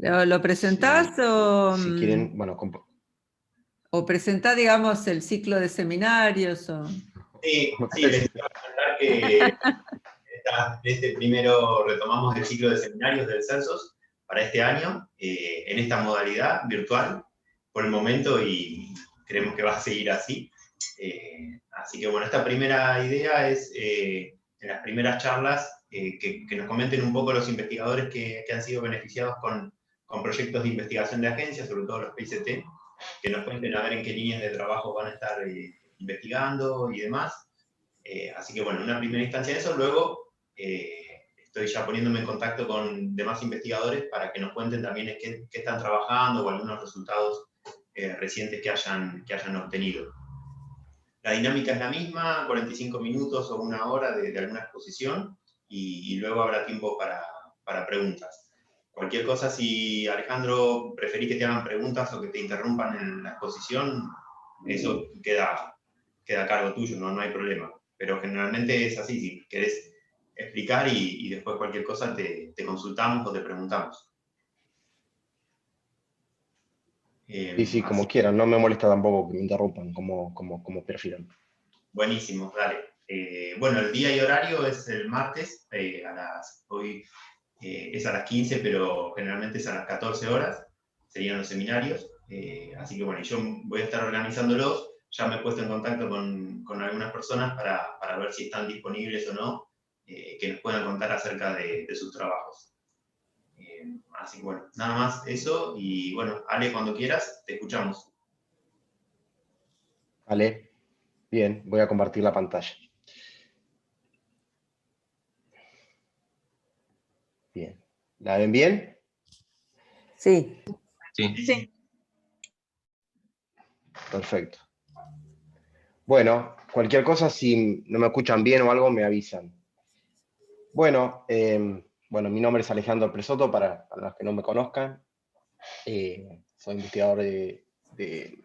¿Lo presentás si quieren, bueno, o presentás, digamos, el ciclo de seminarios? Sí, les iba a comentar que este primero retomamos el ciclo de seminarios del Celsos para este año, en esta modalidad virtual, por el momento, y creemos que va a seguir así. Así que bueno, esta primera idea es, en las primeras charlas, que nos comenten un poco los investigadores que han sido beneficiados con proyectos de investigación de agencias, sobre todo los PICT, que nos cuenten a ver en qué líneas de trabajo van a estar investigando y demás. Así que bueno, en una primera instancia eso, luego estoy ya poniéndome en contacto con demás investigadores para que nos cuenten también qué están trabajando o algunos resultados recientes que hayan obtenido. La dinámica es la misma, 45 minutos o una hora de alguna exposición, y luego habrá tiempo para preguntas. Cualquier cosa, si Alejandro preferís que te hagan preguntas o que te interrumpan en la exposición, eso queda a cargo tuyo, no hay problema. Pero generalmente es así, si querés explicar y después cualquier cosa te consultamos o te preguntamos. Sí, como quieran, no me molesta tampoco que me interrumpan, como prefieran. Buenísimo, dale. Bueno, el día y horario es el martes, hoy es a las 15, pero generalmente es a las 14 horas, serían los seminarios. Así que bueno, yo voy a estar organizándolos, ya me he puesto en contacto con algunas personas para ver si están disponibles o no, que nos puedan contar acerca de sus trabajos. Así que bueno, nada más eso, y bueno, Ale, cuando quieras, te escuchamos. Vale, bien, voy a compartir la pantalla. Bien, ¿la ven bien? Sí. Sí. Perfecto. Bueno, cualquier cosa, si no me escuchan bien o algo, me avisan. Bueno, mi nombre es Alejandro Presotto, para los que no me conozcan. Soy investigador de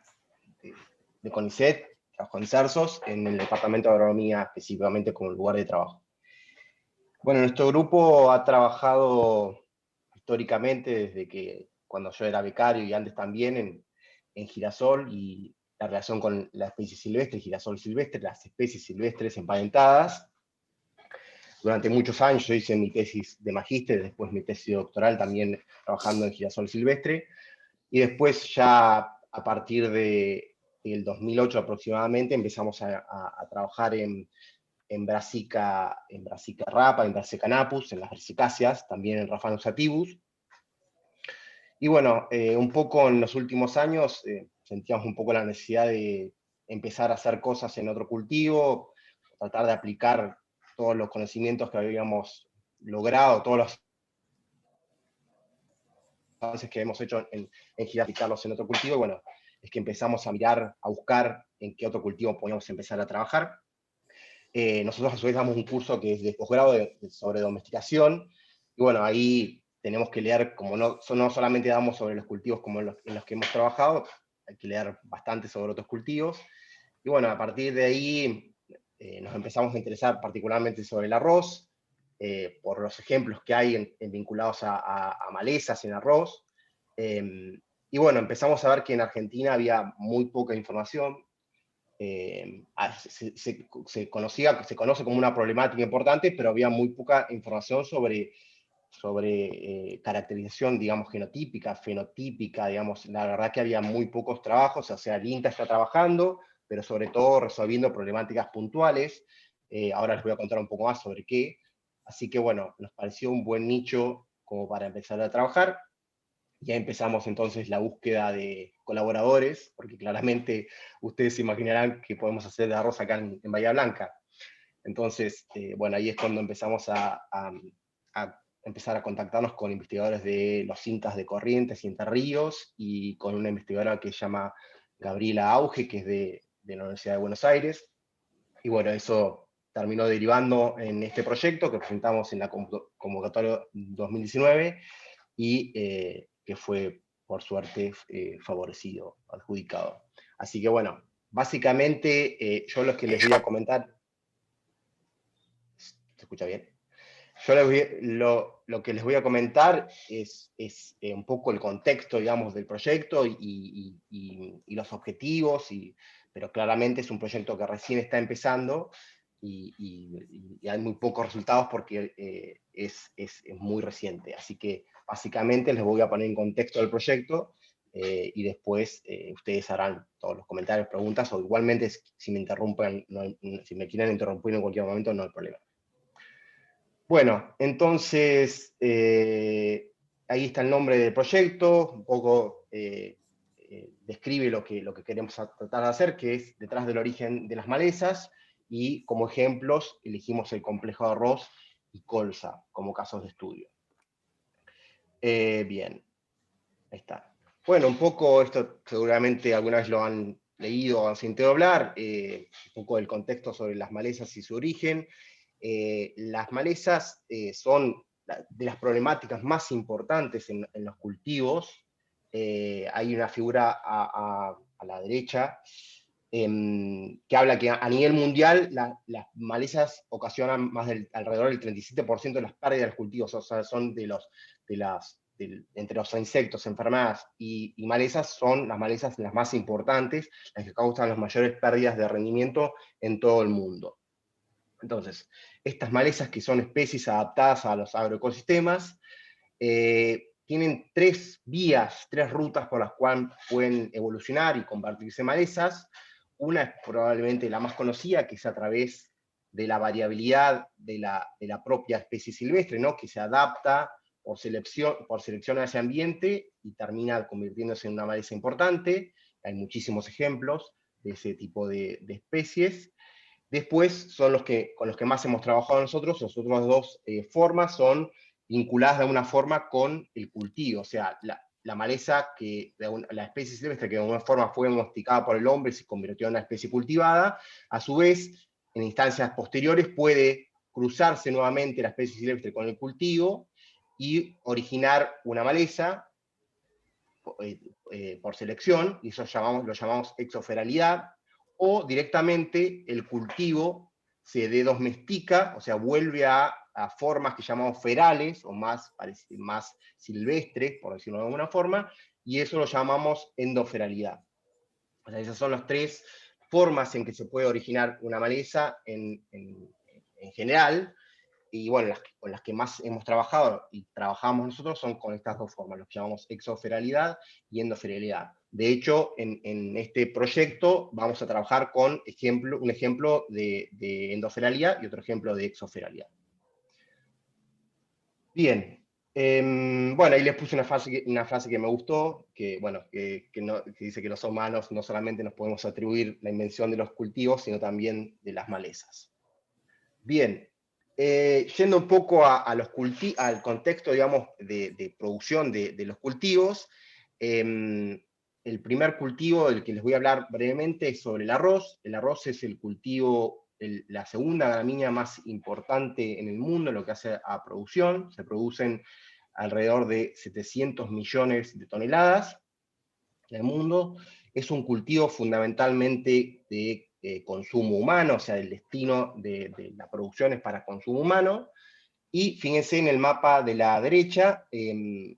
CONICET, trabajo en CERSOS, en el Departamento de Agronomía, específicamente como lugar de trabajo. Bueno, nuestro grupo ha trabajado históricamente desde que cuando yo era becario y antes también en girasol y la relación con la especie silvestre, girasol silvestre, las especies silvestres emparentadas. Durante muchos años yo hice mi tesis de magíster, después mi tesis doctoral también trabajando en girasol silvestre, y después ya a partir del 2008 aproximadamente empezamos a trabajar en Brassica rapa, en Brassica napus, en las brassicáceas, también en Raphanus sativus. Y bueno, un poco en los últimos años sentíamos un poco la necesidad de empezar a hacer cosas en otro cultivo, tratar de aplicar todos los conocimientos que habíamos logrado, todos los avances que hemos hecho en aplicarlos en otro cultivo. Y bueno, es que empezamos a mirar, a buscar en qué otro cultivo podíamos empezar a trabajar. Nosotros a su vez damos un curso que es de posgrado sobre domesticación, y bueno, ahí tenemos que leer, como no solamente damos sobre los cultivos como en los que hemos trabajado, hay que leer bastante sobre otros cultivos, y bueno, a partir de ahí nos empezamos a interesar particularmente sobre el arroz, por los ejemplos que hay vinculados a malezas en arroz, y bueno, empezamos a ver que en Argentina había muy poca información. Se conoce como una problemática importante, pero había muy poca información sobre caracterización, digamos, genotípica, fenotípica, digamos. La verdad que había muy pocos trabajos, o sea, el INTA está trabajando, pero sobre todo resolviendo problemáticas puntuales. Ahora les voy a contar un poco más sobre qué. Así que bueno, nos pareció un buen nicho como para empezar a trabajar. Ya empezamos entonces la búsqueda de colaboradores, porque claramente ustedes se imaginarán que podemos hacer de arroz acá en Bahía Blanca. Entonces, bueno, ahí es cuando empezamos a empezar a contactarnos con investigadores de los INTAs de Corrientes y Entre Ríos, y con una investigadora que se llama Gabriela Auge, que es de la Universidad de Buenos Aires. Y bueno, eso terminó derivando en este proyecto que presentamos en la convocatoria 2019, y que fue, por suerte, favorecido, adjudicado. Así que bueno, básicamente yo lo que les voy a comentar... ¿Se escucha bien? Yo lo que les voy a comentar es un poco el contexto, digamos, del proyecto y los objetivos, pero claramente es un proyecto que recién está empezando y hay muy pocos resultados porque es muy reciente. Así que básicamente les voy a poner en contexto del proyecto y después ustedes harán todos los comentarios, preguntas, o igualmente si me interrumpen, si me quieren interrumpir en cualquier momento, no hay problema. Bueno, entonces, ahí está el nombre del proyecto, un poco describe lo que queremos tratar de hacer, que es detrás del origen de las malezas, y como ejemplos elegimos el complejo de arroz y colza como casos de estudio. Bien, ahí está. Bueno, un poco esto seguramente alguna vez lo han leído o han sentido hablar, un poco del contexto sobre las malezas y su origen. Las malezas son de las problemáticas más importantes en los cultivos. Hay una figura a la derecha que habla que a nivel mundial las malezas ocasionan alrededor del 37% de las pérdidas de los cultivos, o sea, son entre los insectos, enfermedades y malezas, son las malezas las más importantes, las que causan las mayores pérdidas de rendimiento en todo el mundo. Entonces, estas malezas, que son especies adaptadas a los agroecosistemas, tienen tres vías, tres rutas por las cuales pueden evolucionar y convertirse en malezas. Una es probablemente la más conocida, que es a través de la variabilidad de la propia especie silvestre, ¿no? Que se adapta por selección a ese ambiente y termina convirtiéndose en una maleza importante. Hay muchísimos ejemplos de ese tipo de especies. Después son con los que más hemos trabajado nosotros. Las otras dos formas son vinculadas de alguna forma con el cultivo, o sea, la maleza, la especie silvestre que de alguna forma fue domesticada por el hombre y se convirtió en una especie cultivada, a su vez, en instancias posteriores puede cruzarse nuevamente la especie silvestre con el cultivo y originar una maleza por selección, y eso lo llamamos exoferalidad, o directamente el cultivo se dedomestica, o sea, vuelve a formas que llamamos ferales, o más silvestres, por decirlo de alguna forma, y eso lo llamamos endoferalidad. O sea, esas son las tres formas en que se puede originar una maleza en general, y bueno, con las que más hemos trabajado y trabajamos nosotros son con estas dos formas, lo que llamamos exoferalidad y endoferalidad. De hecho, en este proyecto vamos a trabajar con un ejemplo de endoferalidad y otro ejemplo de exoferalidad. Bien, bueno, ahí les puse una frase que me gustó, que dice que los humanos no solamente nos podemos atribuir la invención de los cultivos, sino también de las malezas. Bien, yendo un poco al contexto, digamos, de producción de los cultivos, el primer cultivo del que les voy a hablar brevemente es sobre el arroz. El arroz es el cultivo, la segunda gramínea más importante en el mundo en lo que hace a producción. Se producen alrededor de 700 millones de toneladas en el mundo. Es un cultivo fundamentalmente de consumo humano, o sea, el destino de la producción es para consumo humano. Y fíjense en el mapa de la derecha,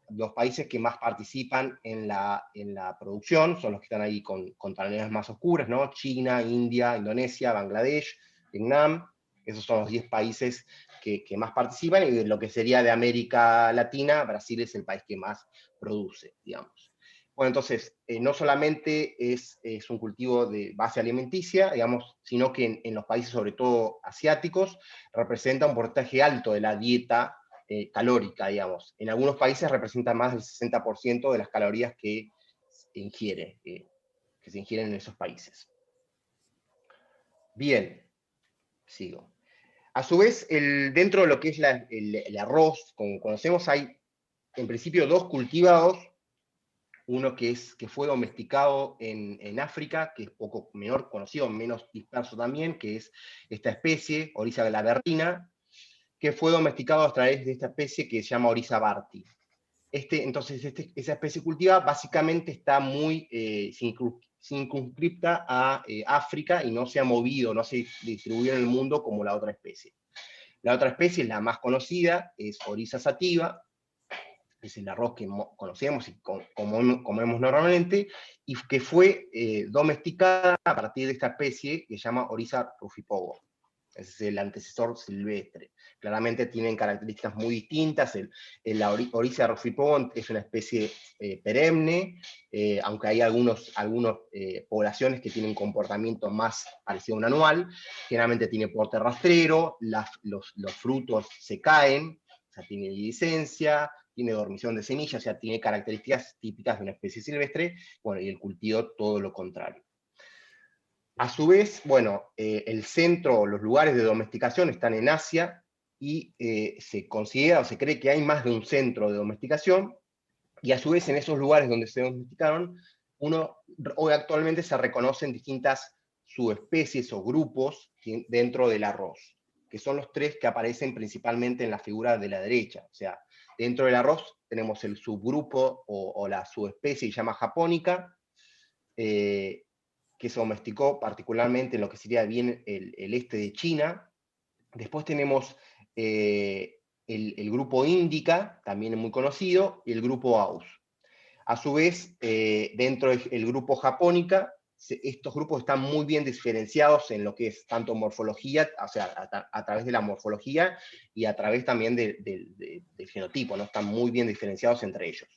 los países que más participan en la producción son los que están ahí con tonalidades más oscuras, ¿no? China, India, Indonesia, Bangladesh, Vietnam. Esos son los 10 países que más participan, y de lo que sería de América Latina, Brasil es el país que más produce, digamos. Bueno, entonces, no solamente es un cultivo de base alimenticia, digamos, sino que en los países, sobre todo asiáticos, representa un porcentaje alto de la dieta calórica, digamos. En algunos países representa más del 60% de las calorías que se ingieren en esos países. Bien, sigo. A su vez, dentro de lo que es el arroz, como conocemos, hay en principio dos cultivados. Uno que fue domesticado en África, que es poco menor conocido, menos disperso también, que es esta especie, Oryza glaberrina, que fue domesticado a través de esta especie que se llama Oryza barti. Entonces, esa especie cultivada básicamente está muy circunscripta a África y no se ha movido, no se distribuye en el mundo como la otra especie. La otra especie, la más conocida, es Oryza sativa, es el arroz que conocemos y comemos normalmente, y que fue domesticada a partir de esta especie que se llama Oryza rufipogo. Ese es el antecesor silvestre. Claramente tienen características muy distintas. La Oryza rufipogo es una especie perenne, aunque hay algunas poblaciones que tienen comportamiento más parecido a un anual. Generalmente tiene porte rastrero, los frutos se caen, o sea, tiene iridescencia, tiene dormición de semillas, o sea, tiene características típicas de una especie silvestre, bueno, y el cultivo todo lo contrario. A su vez, bueno, el centro, los lugares de domesticación están en Asia, y se considera o se cree que hay más de un centro de domesticación, y a su vez en esos lugares donde se domesticaron, hoy actualmente se reconocen distintas subespecies o grupos dentro del arroz, que son los tres que aparecen principalmente en la figura de la derecha. O sea, dentro del arroz tenemos el subgrupo o la subespecie que se llama japónica, que se domesticó particularmente en lo que sería bien el este de China. Después tenemos el grupo Índica, también muy conocido, y el grupo Aus. A su vez, dentro del grupo Japónica, estos grupos están muy bien diferenciados en lo que es tanto morfología, o sea, a través de la morfología y a través también del genotipo, ¿no? Están muy bien diferenciados entre ellos.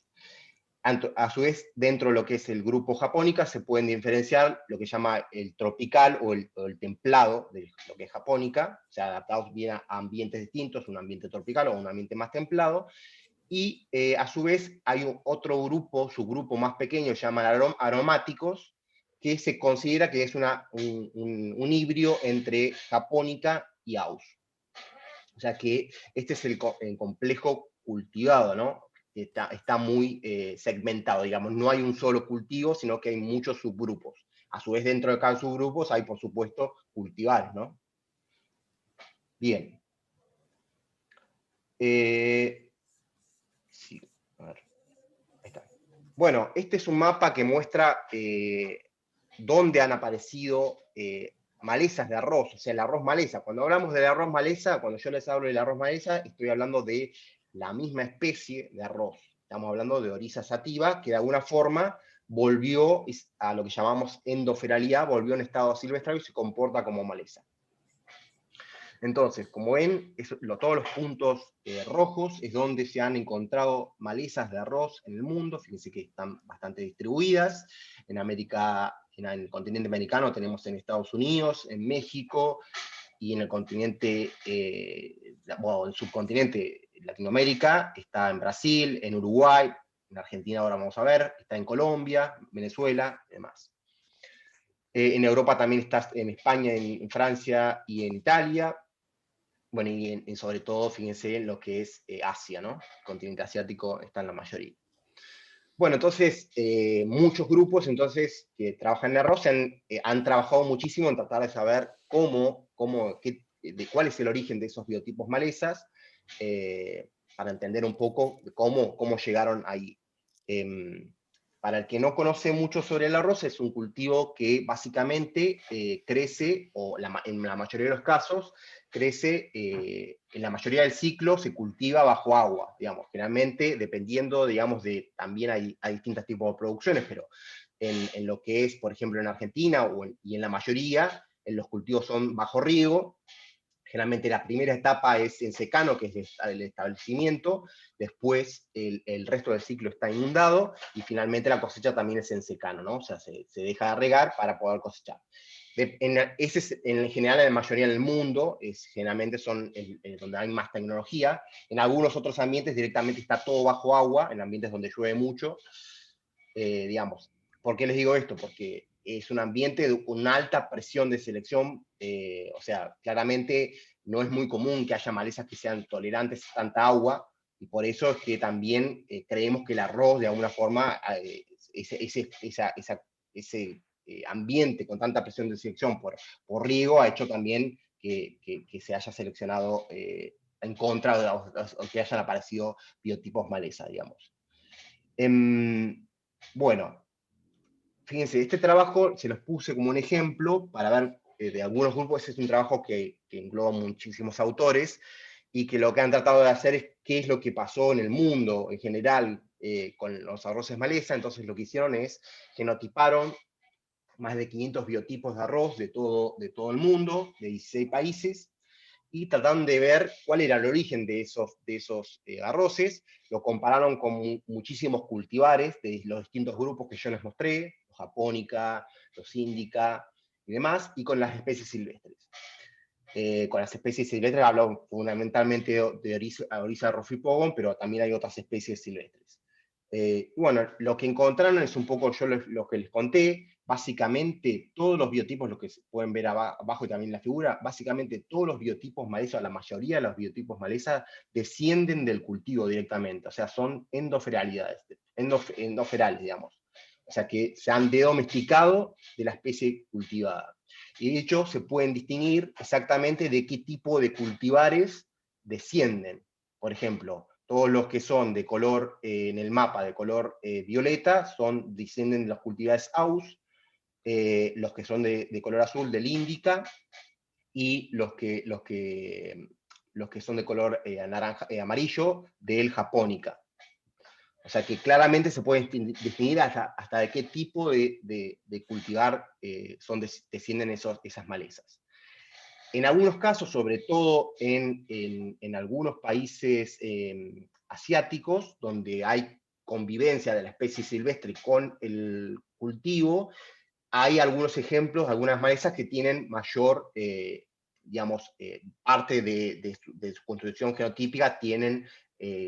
A su vez, dentro de lo que es el grupo Japónica, se pueden diferenciar lo que se llama el tropical o el templado, de lo que es Japónica, o sea, adaptados bien a ambientes distintos, un ambiente tropical o un ambiente más templado. Y a su vez hay otro grupo, subgrupo más pequeño, se llaman aromáticos, que se considera que es un híbrido entre Japónica y Aus. O sea que este es el complejo cultivado, ¿no? Está muy segmentado, digamos, no hay un solo cultivo, sino que hay muchos subgrupos. A su vez, dentro de cada subgrupos hay, por supuesto, cultivares, ¿no? Bien. Sí, a ver. Ahí está. Bueno, este es un mapa que muestra dónde han aparecido malezas de arroz, o sea, el arroz maleza. Cuando hablamos del arroz maleza, cuando yo les hablo del arroz maleza, estoy hablando de la misma especie de arroz. Estamos hablando de Oryza sativa, que de alguna forma volvió a lo que llamamos endoferalidad, volvió en estado silvestre y se comporta como maleza. Entonces, como ven, todos los puntos rojos es donde se han encontrado malezas de arroz en el mundo. Fíjense que están bastante distribuidas. En América, en el continente americano tenemos en Estados Unidos, en México, y en el continente, bueno, el subcontinente Latinoamérica, está en Brasil, en Uruguay, en Argentina ahora vamos a ver, está en Colombia, Venezuela y demás. En Europa también está en España, en Francia y en Italia. Bueno, y sobre todo, fíjense en lo que es Asia, ¿no? El continente asiático está en la mayoría. Bueno, entonces, muchos grupos entonces, que trabajan en arroz han trabajado muchísimo en tratar de saber de cuál es el origen de esos biotipos malezas, para entender un poco cómo llegaron ahí. Para el que no conoce mucho sobre el arroz, es un cultivo que básicamente crece, o en la mayoría de los casos, crece, en la mayoría del ciclo se cultiva bajo agua, digamos, generalmente dependiendo, digamos, también hay distintos tipos de producciones, pero en lo que es, por ejemplo, en Argentina y en la mayoría, los cultivos son bajo riego. Generalmente la primera etapa es en secano, que es el establecimiento, después el resto del ciclo está inundado, y finalmente la cosecha también es en secano, ¿no? O sea, se deja de regar para poder cosechar. Ese es en general en la mayoría del mundo, generalmente son donde hay más tecnología. En algunos otros ambientes directamente está todo bajo agua, en ambientes donde llueve mucho, digamos. ¿Por qué les digo esto? Porque es un ambiente de una alta presión de selección, o sea, claramente no es muy común que haya malezas que sean tolerantes a tanta agua, y por eso es que también creemos que el arroz, de alguna forma, ese ambiente con tanta presión de selección por riego ha hecho también que se haya seleccionado en contra, o que hayan aparecido biotipos maleza, digamos. Bueno, fíjense, este trabajo se los puse como un ejemplo para ver de algunos grupos, es un trabajo que engloba muchísimos autores, y que lo que han tratado de hacer es qué es lo que pasó en el mundo en general con los arroces maleza. Entonces lo que hicieron es genotiparon más de 500 biotipos de arroz de todo el mundo, de 16 países, y trataron de ver cuál era el origen de esos arroces. Lo compararon con muchísimos cultivares de los distintos grupos que yo les mostré, los japónica, los índica y demás, y con las especies silvestres. Con las especies silvestres hablo fundamentalmente de Oryza rofipogon, pero también hay otras especies silvestres. Bueno, lo que encontraron es un poco yo lo que les conté. Básicamente todos los biotipos, lo que se pueden ver abajo y también en la figura, básicamente todos los biotipos maleza, la mayoría de los biotipos maleza, descienden del cultivo directamente, o sea, son endoferalidades, endoferales, digamos. O sea, que se han dedomesticado de la especie cultivada. Y de hecho se pueden distinguir exactamente de qué tipo de cultivares descienden. Por ejemplo, todos los que son de color, en el mapa de color violeta, descienden de los cultivares Aus, los que son de color azul del Índica, y los que son de color amarillo del Japónica. O sea que claramente se puede distinguir hasta de qué tipo de cultivar descienden esas malezas. En algunos casos, sobre todo en algunos países asiáticos, donde hay convivencia de la especie silvestre con el cultivo, hay algunos ejemplos, algunas malezas que tienen mayor, digamos, parte de su constitución genotípica tienen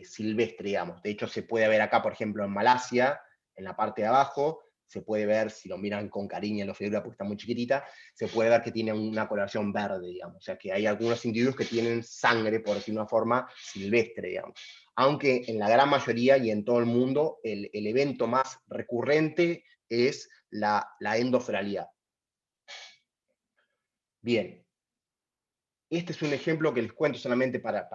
silvestre, digamos. De hecho, se puede ver acá, por ejemplo, en Malasia, en la parte de abajo, se puede ver, si lo miran con cariño en la figura porque está muy chiquitita, se puede ver que tiene una coloración verde, digamos. O sea, que hay algunos individuos que tienen sangre, por decir una forma, silvestre, digamos. Aunque en la gran mayoría y en todo el mundo, el evento más recurrente es la endoferalidad. Bien. Este es un ejemplo que les cuento solamente para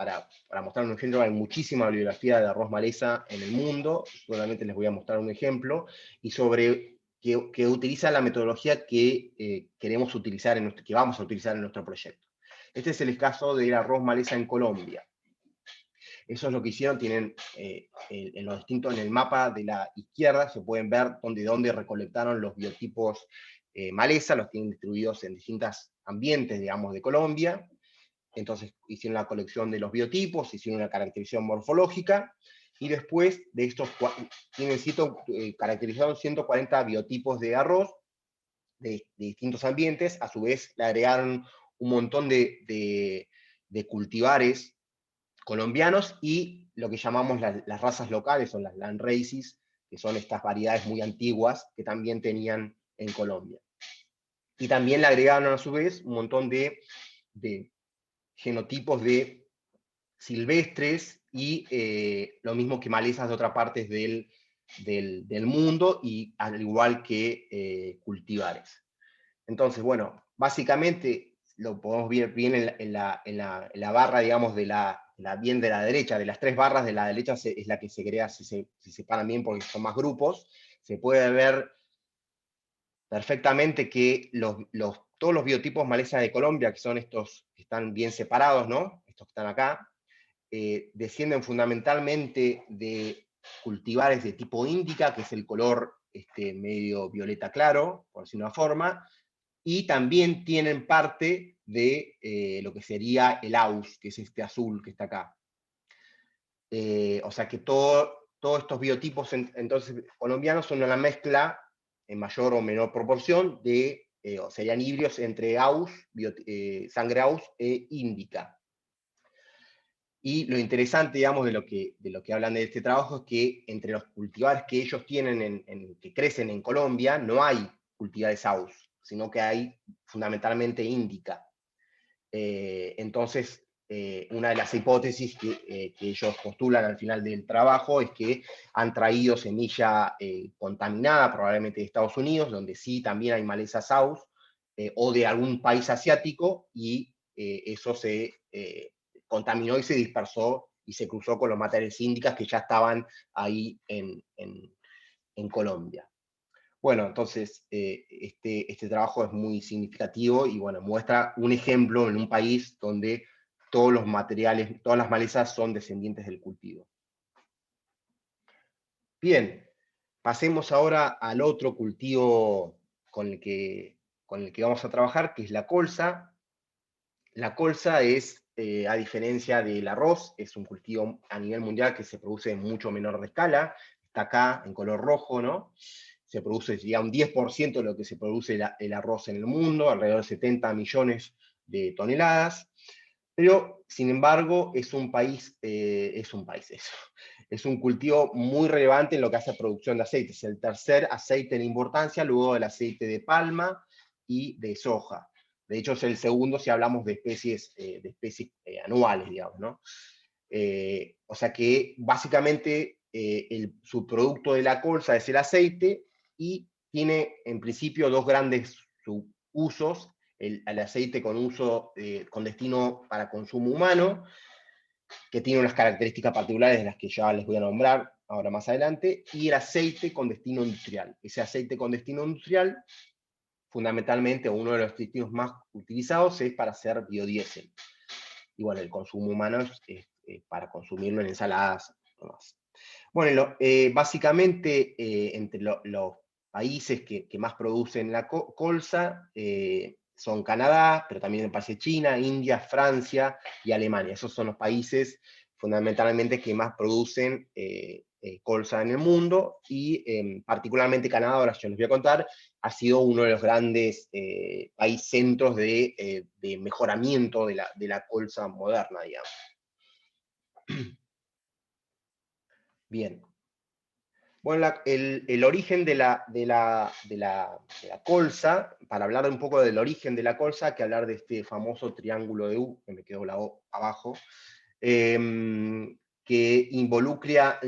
mostrar un ejemplo. Hay muchísima bibliografía de arroz maleza en el mundo, solamente les voy a mostrar un ejemplo, y que utiliza la metodología que queremos utilizar, que vamos a utilizar en nuestro proyecto. Este es el caso del arroz maleza en Colombia. Eso es lo que hicieron, tienen en el mapa de la izquierda, se pueden ver de dónde recolectaron los biotipos maleza, los tienen distribuidos en distintos ambientes, digamos, de Colombia. Entonces hicieron la colección de los biotipos, hicieron una caracterización morfológica, y después de estos caracterizaron 140 biotipos de arroz de distintos ambientes. A su vez le agregaron un montón de cultivares colombianos y lo que llamamos las razas locales, son las land races, que son estas variedades muy antiguas que también tenían en Colombia. Y también le agregaron a su vez un montón de genotipos de silvestres y lo mismo que malezas de otras partes del mundo, y al igual que cultivares. Entonces, bueno, básicamente lo podemos ver bien en la barra, digamos, bien de la derecha, de las tres barras de la derecha es la que se crea, se separan bien porque son más grupos. Se puede ver perfectamente que todos los biotipos maleza de Colombia, que son estos que están bien separados, ¿no? Estos que están acá, descienden fundamentalmente de cultivares de tipo índica, que es el color medio violeta claro, por decir una forma, y también tienen parte de lo que sería el Aus, que es este azul que está acá. O sea que todos estos biotipos entonces colombianos son una mezcla en mayor o menor proporción o serían híbridos entre Aus, sangre Aus e índica. Y lo interesante, digamos, de lo que hablan de este trabajo es que entre los cultivares que ellos tienen, que crecen en Colombia, no hay cultivares Aus, sino que hay fundamentalmente índica. Entonces, una de las hipótesis que ellos postulan al final del trabajo es que han traído semilla contaminada, probablemente de Estados Unidos, donde sí también hay malezas Aus, o de algún país asiático, y eso se contaminó y se dispersó y se cruzó con los materiales índicas que ya estaban ahí en Colombia. Bueno, entonces, este trabajo es muy significativo y bueno, muestra un ejemplo en un país donde todos los materiales, todas las malezas son descendientes del cultivo. Bien, pasemos ahora al otro cultivo con el que vamos a trabajar, que es la colza. La colza es, a diferencia del arroz, es un cultivo a nivel mundial que se produce en mucho menor escala. Está acá en color rojo, ¿no? Se produce ya un 10% de lo que se produce el arroz en el mundo, alrededor de 70 millones de toneladas. Pero, sin embargo, es un país eso. Es un cultivo muy relevante en lo que hace a producción de aceite. Es el tercer aceite en importancia, luego del aceite de palma y de soja. De hecho, es el segundo si hablamos de especies anuales, digamos, ¿no? O sea que, básicamente, el subproducto de la colza es el aceite y tiene, en principio, dos grandes usos. El aceite con destino para consumo humano, que tiene unas características particulares de las que ya les voy a nombrar ahora más adelante, y el aceite con destino industrial. Ese aceite con destino industrial, fundamentalmente, uno de los destinos más utilizados es para hacer biodiesel. Y bueno, el consumo humano es para consumirlo en ensaladas y demás. Bueno, básicamente, entre los países que más producen la colza, son Canadá, pero también me parece China, India, Francia y Alemania. Esos son los países fundamentalmente que más producen colza en el mundo, y particularmente Canadá, ahora yo les voy a contar, ha sido uno de los grandes países centros de mejoramiento de la colza moderna, digamos. Bien. Bueno, el origen de la colza, para hablar un poco del origen de la colza, hay que hablar de este famoso triángulo de U, que me quedó la O abajo, que involucra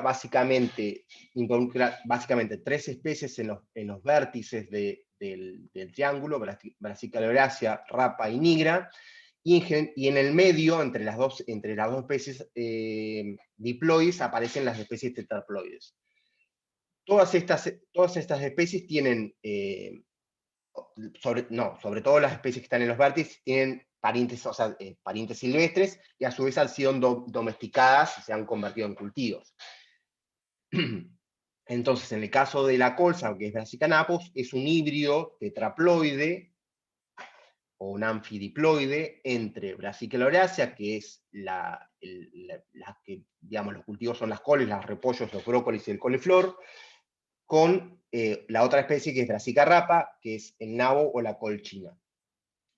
básicamente tres especies en los vértices del triángulo, Brassicaceae, rapa y nigra, y en el medio, entre las dos especies diploides, aparecen las especies tetraploides. Todas estas especies tienen, sobre todo las especies que están en los vértices, tienen parientes, o sea, parientes silvestres, y a su vez han sido domesticadas y se han convertido en cultivos. Entonces, en el caso de la colza, que es Brassicanapus, es un híbrido tetraploide o un anfidiploide entre Brassicaceae, que es la que, digamos, los cultivos son las coles, los repollos, los brócolis y el coliflor, con la otra especie que es Brassica rapa, que es el nabo o la col china.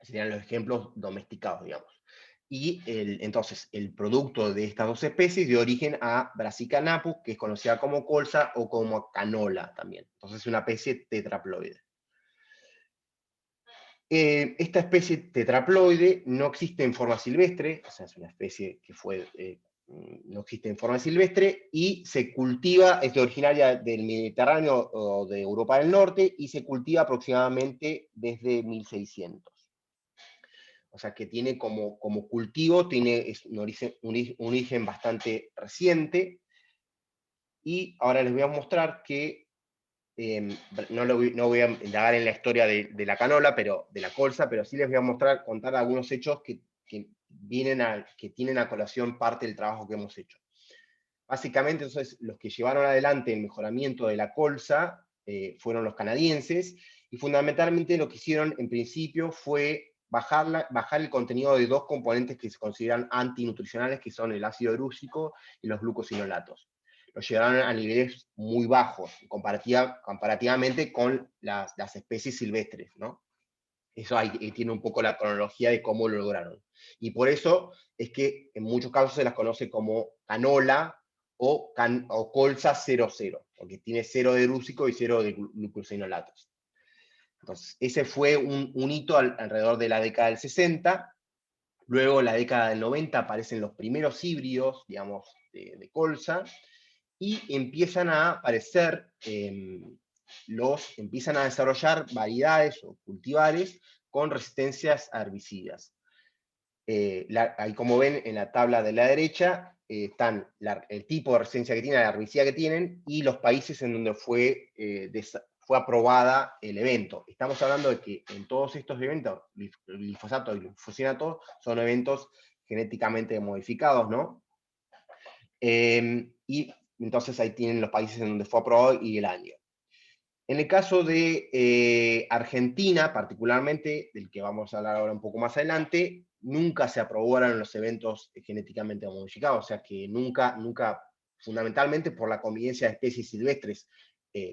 Serían los ejemplos domesticados, digamos. Y entonces el producto de estas dos especies dio origen a Brassica napus, que es conocida como colza o como canola también. Entonces es una especie tetraploide. Esta especie tetraploide no existe en forma silvestre, o sea, es una especie que no existe en forma silvestre, y se cultiva, es originaria del Mediterráneo o de Europa del Norte, y se cultiva aproximadamente desde 1600. O sea que tiene como cultivo, es un origen bastante reciente, y ahora les voy a mostrar que no voy a indagar en la historia de la canola, de la colza, pero sí les voy a contar algunos hechos que tienen a colación parte del trabajo que hemos hecho. Básicamente, entonces, los que llevaron adelante el mejoramiento de la colza fueron los canadienses, y fundamentalmente lo que hicieron en principio fue bajar el contenido de dos componentes que se consideran antinutricionales, que son el ácido urúcico y los glucosinolatos. Lo llevaron a niveles muy bajos, comparativamente con las especies silvestres, ¿no? Eso tiene un poco la cronología de cómo lo lograron. Y por eso es que en muchos casos se las conoce como canola o colza 00, porque tiene 0 de rúcico y 0 de glucosinolatos. Entonces, ese fue un hito alrededor de la década del 60. Luego, en la década del 90, aparecen los primeros híbridos, digamos, de colza, y empiezan a aparecer, empiezan a desarrollar variedades o cultivares con resistencias a herbicidas. Ahí, como ven en la tabla de la derecha, están el tipo de resistencia que tienen, la herbicida que tienen, y los países en donde fue fue aprobada el evento. Estamos hablando de que en todos estos eventos, glifosato y glufosinato son eventos genéticamente modificados, ¿no? Y entonces ahí tienen los países en donde fue aprobado y el año. En el caso de Argentina, particularmente, del que vamos a hablar ahora un poco más adelante, nunca se aprobaron los eventos genéticamente modificados, o sea que nunca, fundamentalmente por la convivencia de especies silvestres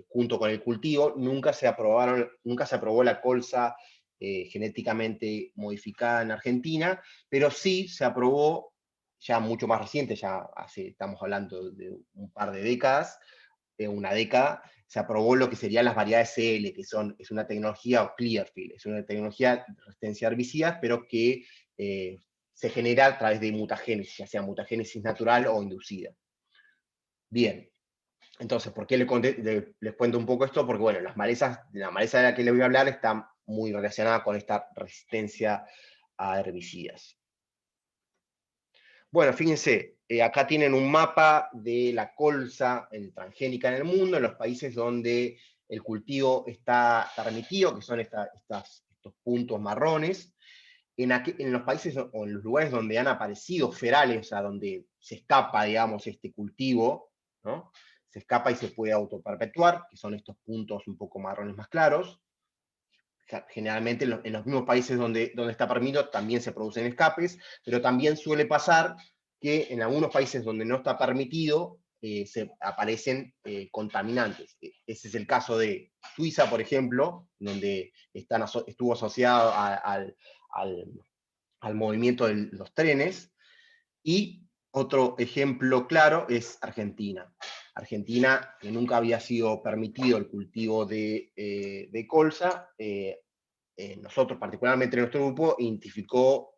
junto con el cultivo, nunca se aprobó la colza genéticamente modificada en Argentina, pero sí se aprobó, ya mucho más reciente, estamos hablando de un par de décadas, una década, se aprobó lo que serían las variedades CL, que es una tecnología, o Clearfield, es una tecnología de resistencia a herbicidas, pero que se genera a través de mutagénesis, ya sea mutagénesis natural o inducida. Bien, entonces, ¿por qué les cuento un poco esto? Porque, bueno, la maleza de la que les voy a hablar está muy relacionada con esta resistencia a herbicidas. Bueno, fíjense, acá tienen un mapa de la colza transgénica en el mundo, en los países donde el cultivo está permitido, que son estos puntos marrones. En los países o en los lugares donde han aparecido ferales, o sea, donde se escapa, digamos, este cultivo, ¿no? Se escapa y se puede autoperpetuar, que son estos puntos un poco marrones más claros. Generalmente en los mismos países donde está permitido también se producen escapes, pero también suele pasar que en algunos países donde no está permitido se aparecen contaminantes. Ese es el caso de Suiza, por ejemplo, donde estuvo asociado al movimiento de los trenes, y otro ejemplo claro es Argentina. Argentina, que nunca había sido permitido el cultivo de colza, nosotros, particularmente en nuestro grupo, identificó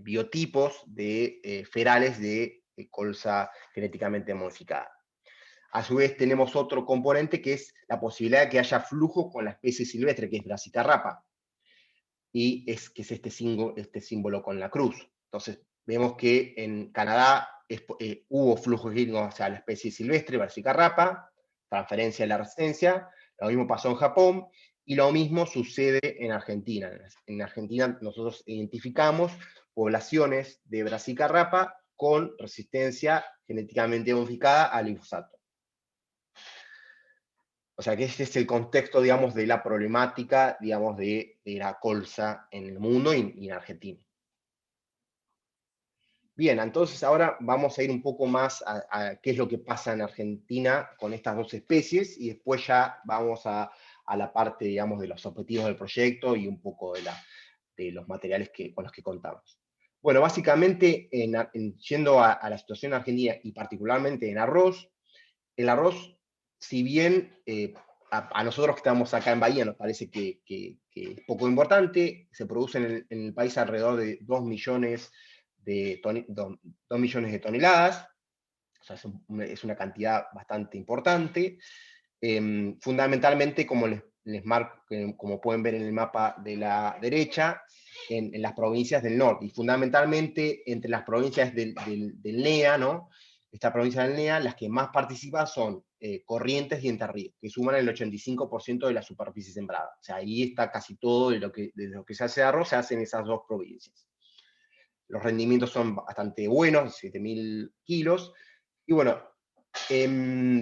biotipos de ferales de colza genéticamente modificada. A su vez tenemos otro componente que es la posibilidad de que haya flujo con la especie silvestre, que es Brassica rapa, y que es este símbolo con la cruz. Entonces, vemos que en Canadá hubo flujo genético hacia la especie silvestre, Brassica rapa, transferencia de la resistencia. Lo mismo pasó en Japón, y lo mismo sucede en Argentina. En Argentina nosotros identificamos poblaciones de Brassica rapa con resistencia genéticamente modificada al glifosato. O sea que este es el contexto, digamos, de la problemática, digamos, de la colza en el mundo y en Argentina. Bien, entonces ahora vamos a ir un poco más a qué es lo que pasa en Argentina con estas dos especies, y después ya vamos a la parte, digamos, de los objetivos del proyecto y un poco de los materiales con los que contamos. Bueno, básicamente, yendo a la situación argentina y particularmente en arroz, el arroz, si bien a nosotros que estamos acá en Bahía nos parece que es poco importante, se producen en el país alrededor de 2 millones de toneladas, o sea, es una cantidad bastante importante. Fundamentalmente, como pueden ver en el mapa de la derecha, en las provincias del norte, y fundamentalmente entre las provincias del NEA, ¿no? Esta provincia del NEA, las que más participan son Corrientes y Entre Ríos, que suman el 85% de la superficie sembrada. O sea, ahí está casi todo de lo que se hace de arroz, se hace en esas dos provincias. Los rendimientos son bastante buenos, 7.000 kilos, y bueno,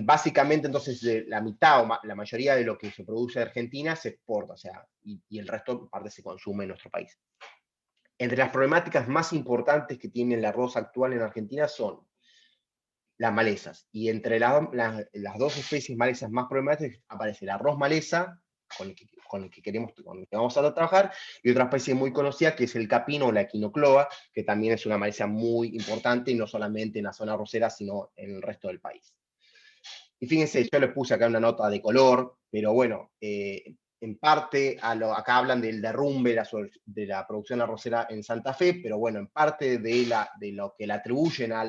básicamente entonces la mitad o la mayoría de lo que se produce en Argentina se exporta, o sea, y el resto en parte se consume en nuestro país. Entre las problemáticas más importantes que tiene el arroz actual en Argentina son las malezas, y entre las dos especies malezas más problemáticas aparece el arroz maleza, con el que vamos a trabajar, y otra especie muy conocida que es el capino o la equinocloa, que también es una maleza muy importante, y no solamente en la zona arrocera, sino en el resto del país. Y fíjense, yo les puse acá una nota de color, pero bueno, en parte, acá hablan del derrumbe de la producción arrocera en Santa Fe, pero bueno, en parte de lo que le atribuyen a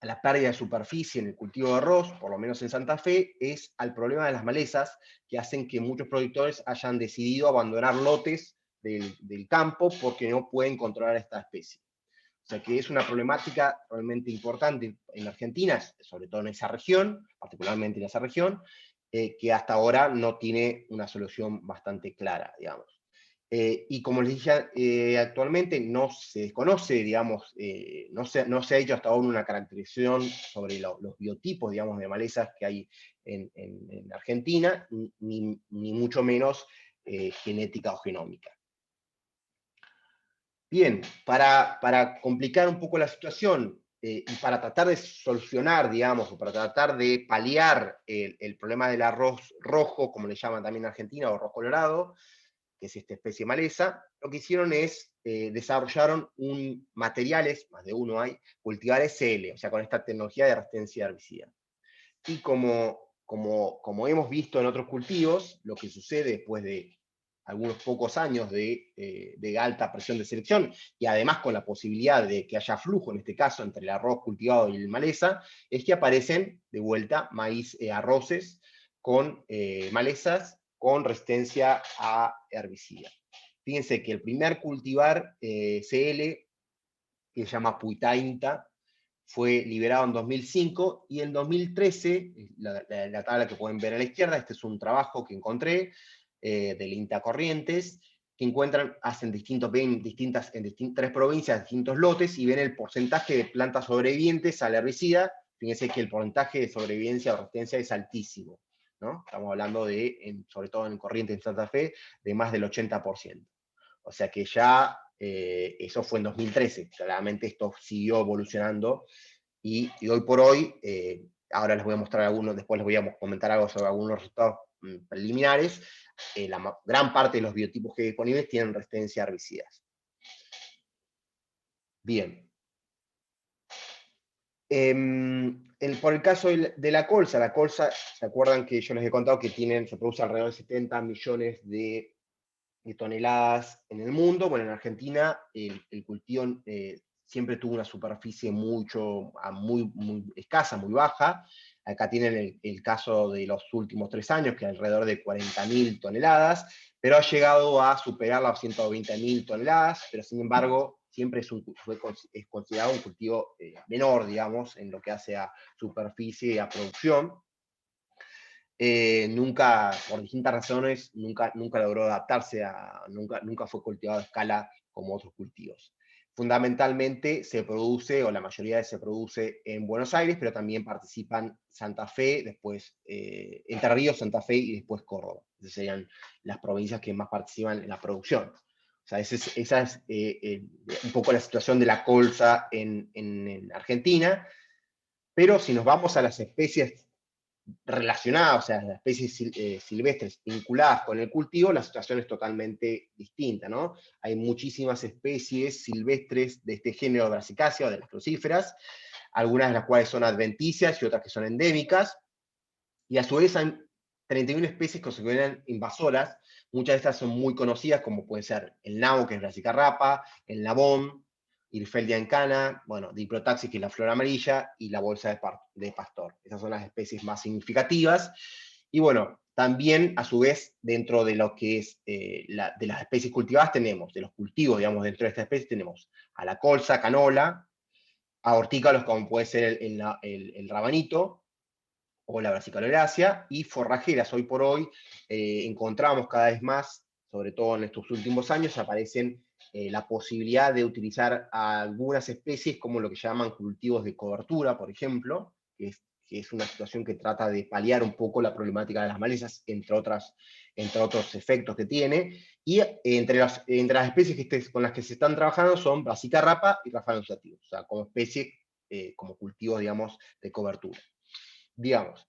la pérdida de superficie en el cultivo de arroz, por lo menos en Santa Fe, es al problema de las malezas, que hacen que muchos productores hayan decidido abandonar lotes del campo porque no pueden controlar esta especie. O sea que es una problemática realmente importante en Argentina, sobre todo en esa región, particularmente en esa región, que hasta ahora no tiene una solución bastante clara, digamos. Y como les dije, actualmente no se desconoce, digamos, no se ha hecho hasta ahora una caracterización sobre los biotipos, digamos, de malezas que hay en Argentina, ni mucho menos genética o genómica. Bien, para complicar un poco la situación y para tratar de solucionar, digamos, o para tratar de paliar el problema del arroz rojo, como le llaman también en Argentina, o arroz colorado, que es esta especie de maleza, lo que hicieron es, desarrollaron materiales, más de uno hay, cultivar SL, o sea, con esta tecnología de resistencia herbicida. Y como hemos visto en otros cultivos, lo que sucede después de algunos pocos años de alta presión de selección, y además con la posibilidad de que haya flujo, en este caso, entre el arroz cultivado y el maleza, es que aparecen de vuelta arroces con malezas con resistencia a herbicida. Fíjense que el primer cultivar CL, que se llama Puitainta, fue liberado en 2005, y en 2013, la tabla que pueden ver a la izquierda, este es un trabajo que encontré del INTA Corrientes, que hacen en 3 provincias, distintos lotes, y ven el porcentaje de plantas sobrevivientes al herbicida. Fíjense que el porcentaje de sobrevivencia o resistencia es altísimo, ¿no? Estamos hablando de, sobre todo en Corrientes, en Santa Fe, de más del 80%. O sea que ya, eso fue en 2013, claramente esto siguió evolucionando, y hoy por hoy, ahora les voy a mostrar algunos, después les voy a comentar algo sobre algunos resultados preliminares, la gran parte de los biotipos que hay disponibles tienen resistencia a herbicidas. Bien. Por el caso de la colza, ¿se acuerdan que yo les he contado que se produce alrededor de 70 millones de toneladas en el mundo? Bueno, en Argentina el cultivo siempre tuvo una superficie muy escasa, muy baja. Acá tienen el caso de los últimos 3 años, que es alrededor de 40.000 toneladas, pero ha llegado a superar las 120.000 toneladas, pero sin embargo siempre es considerado un cultivo menor, digamos, en lo que hace a superficie y a producción. Nunca, por distintas razones, nunca logró adaptarse, nunca fue cultivado a escala como otros cultivos. Fundamentalmente se produce, o la mayoría se produce en Buenos Aires, pero también participan Santa Fe, después Entre Ríos, Santa Fe y después Córdoba. Esas serían las provincias que más participan en la producción. O sea, esa es un poco la situación de la colza en Argentina. Pero si nos vamos a las especies relacionadas, o sea, las especies silvestres vinculadas con el cultivo, la situación es totalmente distinta, ¿no? Hay muchísimas especies silvestres de este género de Brassicaceae, o de las crucíferas, algunas de las cuales son adventicias y otras que son endémicas, y a su vez hay 31 especies que se consideran invasoras. Muchas de estas son muy conocidas, como puede ser el nabo, que es Brassica rapa, el nabón, Irfeldia encana, bueno, Diprotaxis, que es la flor amarilla, y la bolsa de pastor. Esas son las especies más significativas. Y bueno, también, a su vez, dentro de lo que es de las especies cultivadas, tenemos, de los cultivos, digamos, dentro de esta especie, tenemos a la colza, canola, a hortícolas como puede ser el rabanito, o la brassicaloerácea, y forrajeras. Hoy por hoy encontramos cada vez más, sobre todo en estos últimos años, aparecen la posibilidad de utilizar algunas especies como lo que llaman cultivos de cobertura, por ejemplo, que es una situación que trata de paliar un poco la problemática de las malezas, entre otros efectos que tiene. Y entre las especies con las que se están trabajando son Brassica rapa y Raphanus sativus, o sea, como especie, como cultivos, digamos, de cobertura. Digamos.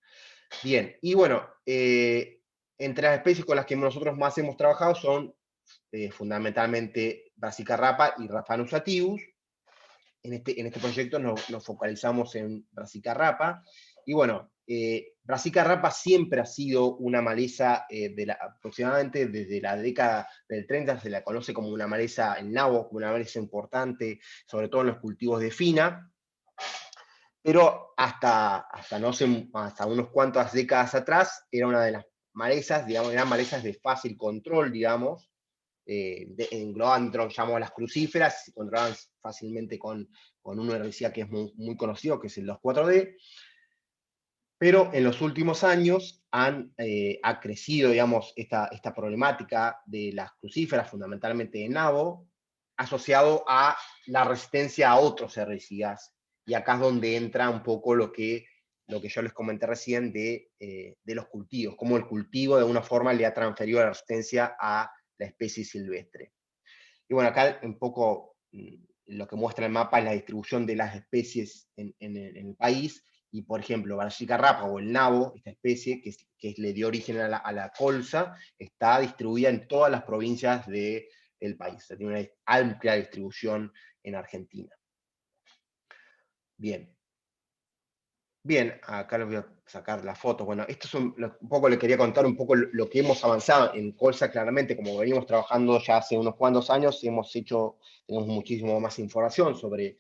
Bien, y bueno, entre las especies con las que nosotros más hemos trabajado son fundamentalmente Brassica rapa y Raphanus sativus. En este proyecto nos focalizamos en Brassica rapa, y bueno, Brassica rapa siempre ha sido una maleza, aproximadamente desde la década del 30 se la conoce como una maleza en nabo, como una maleza importante, sobre todo en los cultivos de fina. Pero hasta unos cuantas décadas atrás era una de las malezas, digamos, eran malezas de fácil control, digamos, englobaban dentro, llamamos las crucíferas, se controlaban fácilmente con un herbicida que es muy, muy conocido, que es el 2,4-D. Pero en los últimos años ha crecido, digamos, esta problemática de las crucíferas, fundamentalmente de nabo, asociado a la resistencia a otros herbicidas. Y acá es donde entra un poco lo que yo les comenté recién de los cultivos, cómo el cultivo de alguna forma le ha transferido la resistencia a la especie silvestre. Y bueno, acá un poco lo que muestra el mapa es la distribución de las especies en el país, y por ejemplo, Brassica rapa o el nabo, esta especie que le dio origen a la colza, está distribuida en todas las provincias del país, o sea, tiene una amplia distribución en Argentina. Bien. Bien, acá les voy a sacar la foto. Bueno, esto es un poco, le quería contar un poco lo que hemos avanzado en colza. Claramente, como venimos trabajando ya hace unos cuantos años, tenemos muchísimo más información sobre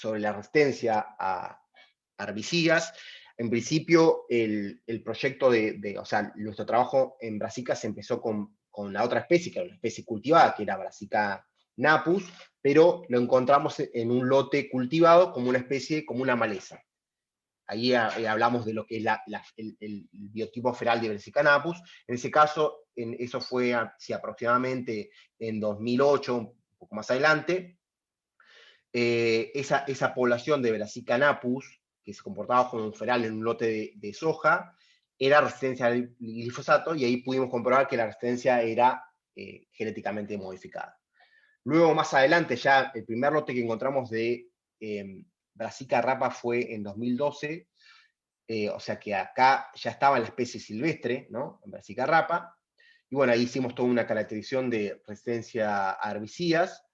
la resistencia a herbicidas. En principio, el proyecto o sea, nuestro trabajo en Brassica se empezó con la otra especie, que era una especie cultivada, que era Brassica napus, pero lo encontramos en un lote cultivado como una especie, como una maleza. Ahí hablamos de lo que es el biotipo feral de Brassica napus. En ese caso, eso fue aproximadamente en 2008, un poco más adelante. Esa población de Brassica napus, que se comportaba como un feral en un lote de soja, era resistencia al glifosato, y ahí pudimos comprobar que la resistencia era genéticamente modificada. Luego, más adelante, ya el primer lote que encontramos de Brassica rapa fue en 2012, o sea que acá ya estaba la especie silvestre, ¿no? En Brassica rapa, y bueno, ahí hicimos toda una caracterización de resistencia a herbicidas,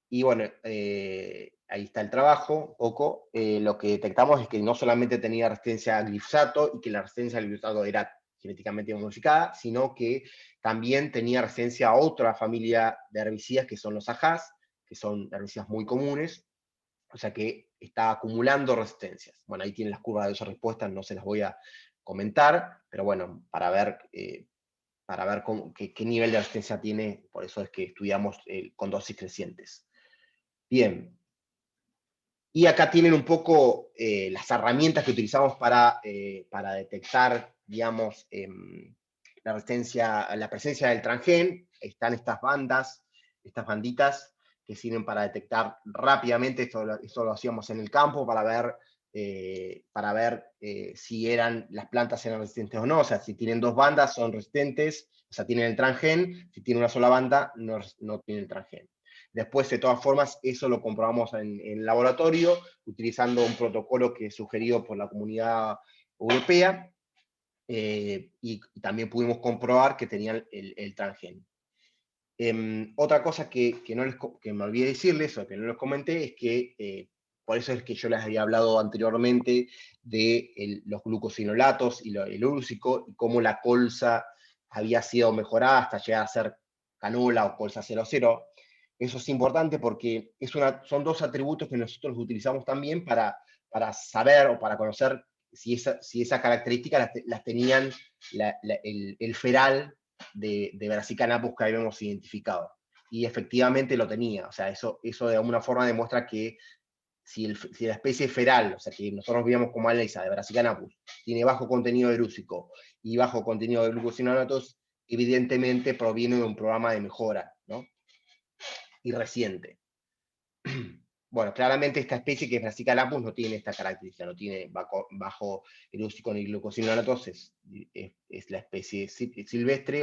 y bueno, ahí está el trabajo, un poco. Lo que detectamos es que no solamente tenía resistencia al glifosato, y que la resistencia al glifosato era genéticamente modificada, sino que también tenía resistencia a otra familia de herbicidas, que son los ajás, que son herbicidas muy comunes, o sea que está acumulando resistencias. Bueno, ahí tienen las curvas de esas respuestas, no se las voy a comentar, pero bueno, para ver qué nivel de resistencia tiene. Por eso es que estudiamos con dosis crecientes. Bien. Y acá tienen un poco las herramientas que utilizamos para detectar, digamos, la presencia del transgén. Están estas banditas que sirven para detectar rápidamente. Esto lo hacíamos en el campo para ver si las plantas eran resistentes o no. O sea, si tienen dos bandas son resistentes, o sea, tienen el transgén. Si tienen una sola banda, no tienen el transgén. Después, de todas formas, eso lo comprobamos en el laboratorio, utilizando un protocolo que es sugerido por la Comunidad Europea, y también pudimos comprobar que tenían el transgén. Otra cosa que me olvidé decirles, o que no les comenté, es que por eso es que yo les había hablado anteriormente de los glucosinolatos y el lúcico, y cómo la colza había sido mejorada hasta llegar a ser canola o colza 00. Eso es importante porque son dos atributos que nosotros utilizamos también para saber o para conocer si esas características las tenían el feral de Brassica napus que habíamos identificado. Y efectivamente lo tenía. O sea, eso de alguna forma demuestra que si la especie feral, o sea, que nosotros veíamos como analisa de Brassica napus, tiene bajo contenido de lúcico y bajo contenido de glucosinolatos, evidentemente proviene de un programa de mejora, ¿no? Y reciente. Bueno, claramente esta especie, que es Brassica napus, no tiene esta característica, no tiene bajo el lúcico ni glucosinolatos, es la especie silvestre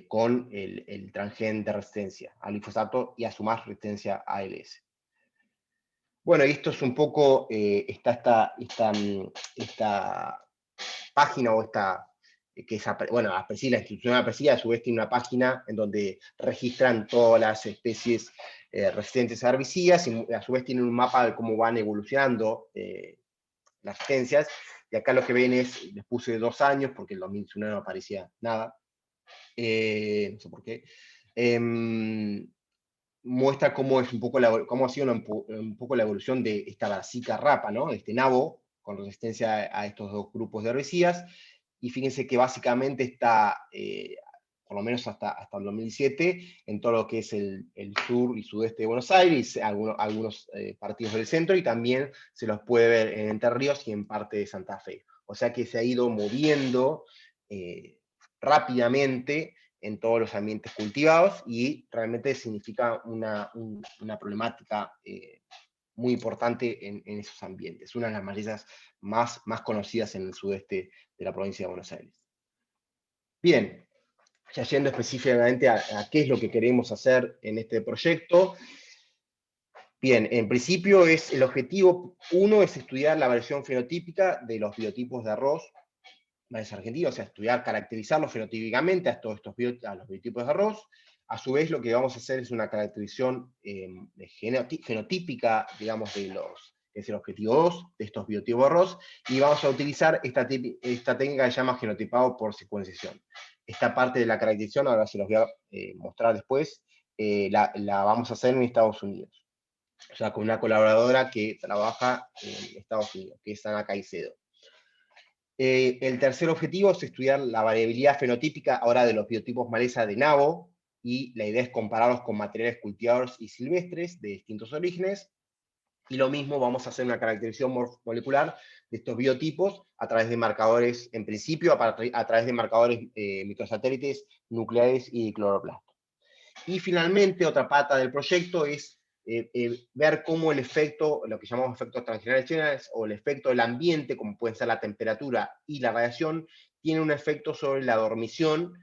con el transgén de resistencia al glifosato y a su más resistencia a ALS. Bueno, y esto es un poco, está esta página, o que es, bueno, APRESID, la institución APRESID, a su vez tiene una página en donde registran todas las especies resistentes a herbicidas, y a su vez tienen un mapa de cómo van evolucionando las resistencias. Y acá lo que ven les puse 2 años, porque en 2019 no aparecía nada, no sé por qué. Muestra cómo es cómo ha sido un poco la evolución de esta Brassica rapa, ¿no? Este nabo con resistencia a estos dos grupos de herbicidas. Y fíjense que básicamente por lo menos hasta el 2007, en todo lo que es el sur y sudeste de Buenos Aires, algunos partidos del centro, y también se los puede ver en Entre Ríos y en parte de Santa Fe. O sea que se ha ido moviendo rápidamente en todos los ambientes cultivados, y realmente significa una problemática muy importante en esos ambientes, una de las malezas más conocidas en el sudeste de la provincia de Buenos Aires. Bien, ya yendo específicamente a qué es lo que queremos hacer en este proyecto. Bien, en principio el objetivo 1 es estudiar la variación fenotípica de los biotipos de arroz maíz argentino, o sea, estudiar, caracterizarlos fenotípicamente a todos estos los biotipos de arroz. A su vez, lo que vamos a hacer es una caracterización fenotípica, digamos, es el objetivo 2 de estos biotipos de arroz, y vamos a utilizar esta técnica que se llama genotipado por secuenciación. Esta parte de la caracterización, ahora se los voy a mostrar después, la vamos a hacer en Estados Unidos. O sea, con una colaboradora que trabaja en Estados Unidos, que es Ana Caicedo. El tercer objetivo es estudiar la variabilidad fenotípica ahora de los biotipos maleza de nabo, y la idea es compararlos con materiales cultivados y silvestres de distintos orígenes, y lo mismo vamos a hacer una caracterización molecular de estos biotipos a través de marcadores, en principio a través de marcadores microsatélites nucleares y de cloroplasto. Y finalmente, otra pata del proyecto es ver cómo el efecto, lo que llamamos efectos transgeneracionales, o el efecto del ambiente, como pueden ser la temperatura y la radiación, tiene un efecto sobre la dormición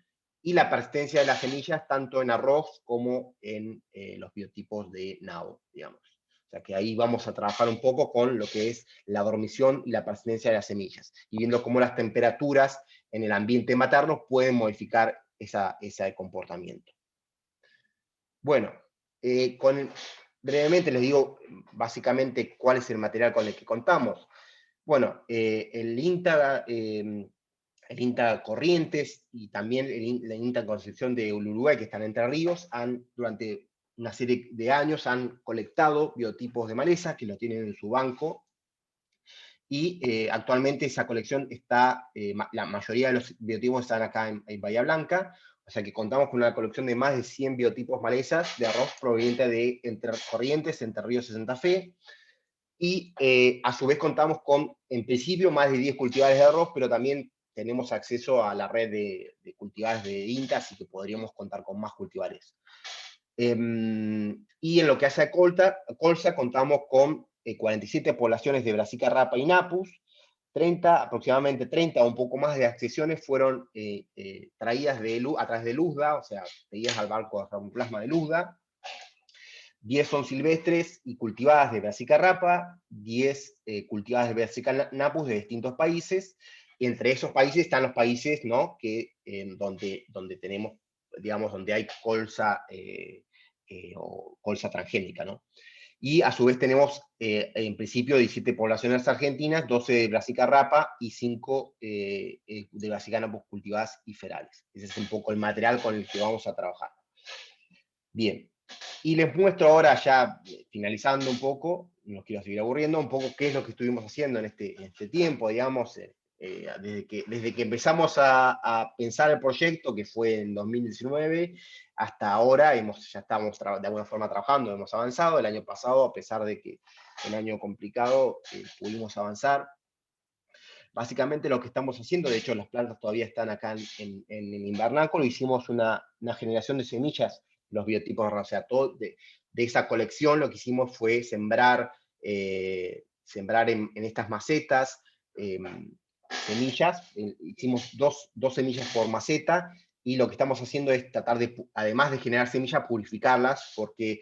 y la persistencia de las semillas, tanto en arroz como en los biotipos de nabo, digamos. O sea que ahí vamos a trabajar un poco con lo que es la dormición y la persistencia de las semillas, y viendo cómo las temperaturas en el ambiente materno pueden modificar ese comportamiento. Bueno, brevemente les digo básicamente cuál es el material con el que contamos. Bueno, el INTA Corrientes y también la INTA Concepción de Uruguay, que están en Entre Ríos, durante una serie de años han colectado biotipos de maleza que lo tienen en su banco, y actualmente esa colección está, la mayoría de los biotipos están acá en Bahía Blanca. O sea que contamos con una colección de más de 100 biotipos malezas de arroz proveniente de Corrientes, Entre Ríos y Santa Fe. Y a su vez contamos con, en principio, más de 10 cultivares de arroz, pero también tenemos acceso a la red de cultivares de INTA, así que podríamos contar con más cultivares. Y en lo que hace a colza, contamos con 47 poblaciones de Brassica rapa y Napus, aproximadamente 30 o un poco más de accesiones fueron traídas a través de Luzda, o sea, traídas al barco de Raumplasma de Luzda. 10 son silvestres y cultivadas de Brassica rapa, 10 cultivadas de Brassica napus de distintos países, y entre esos países están los países, ¿no?, donde tenemos, digamos, donde hay colza o colza transgénica, ¿no? Y a su vez tenemos, en principio, 17 poblaciones argentinas, 12 de Brassica rapa y 5 de Brassica napus cultivadas y ferales. Ese es un poco el material con el que vamos a trabajar. Bien, y les muestro ahora, ya finalizando un poco, no quiero seguir aburriendo, un poco qué es lo que estuvimos haciendo en este tiempo, digamos, desde que empezamos a pensar el proyecto, que fue en 2019, hasta ahora ya estamos de alguna forma trabajando, hemos avanzado. El año pasado, a pesar de que el año complicado, pudimos avanzar. Básicamente lo que estamos haciendo, de hecho las plantas todavía están acá en el invernáculo, hicimos una generación de semillas, los biotipos de arroz, o sea, de esa colección lo que hicimos fue sembrar en estas macetas semillas. Hicimos dos semillas por maceta, y lo que estamos haciendo es tratar de, además de generar semillas, purificarlas, porque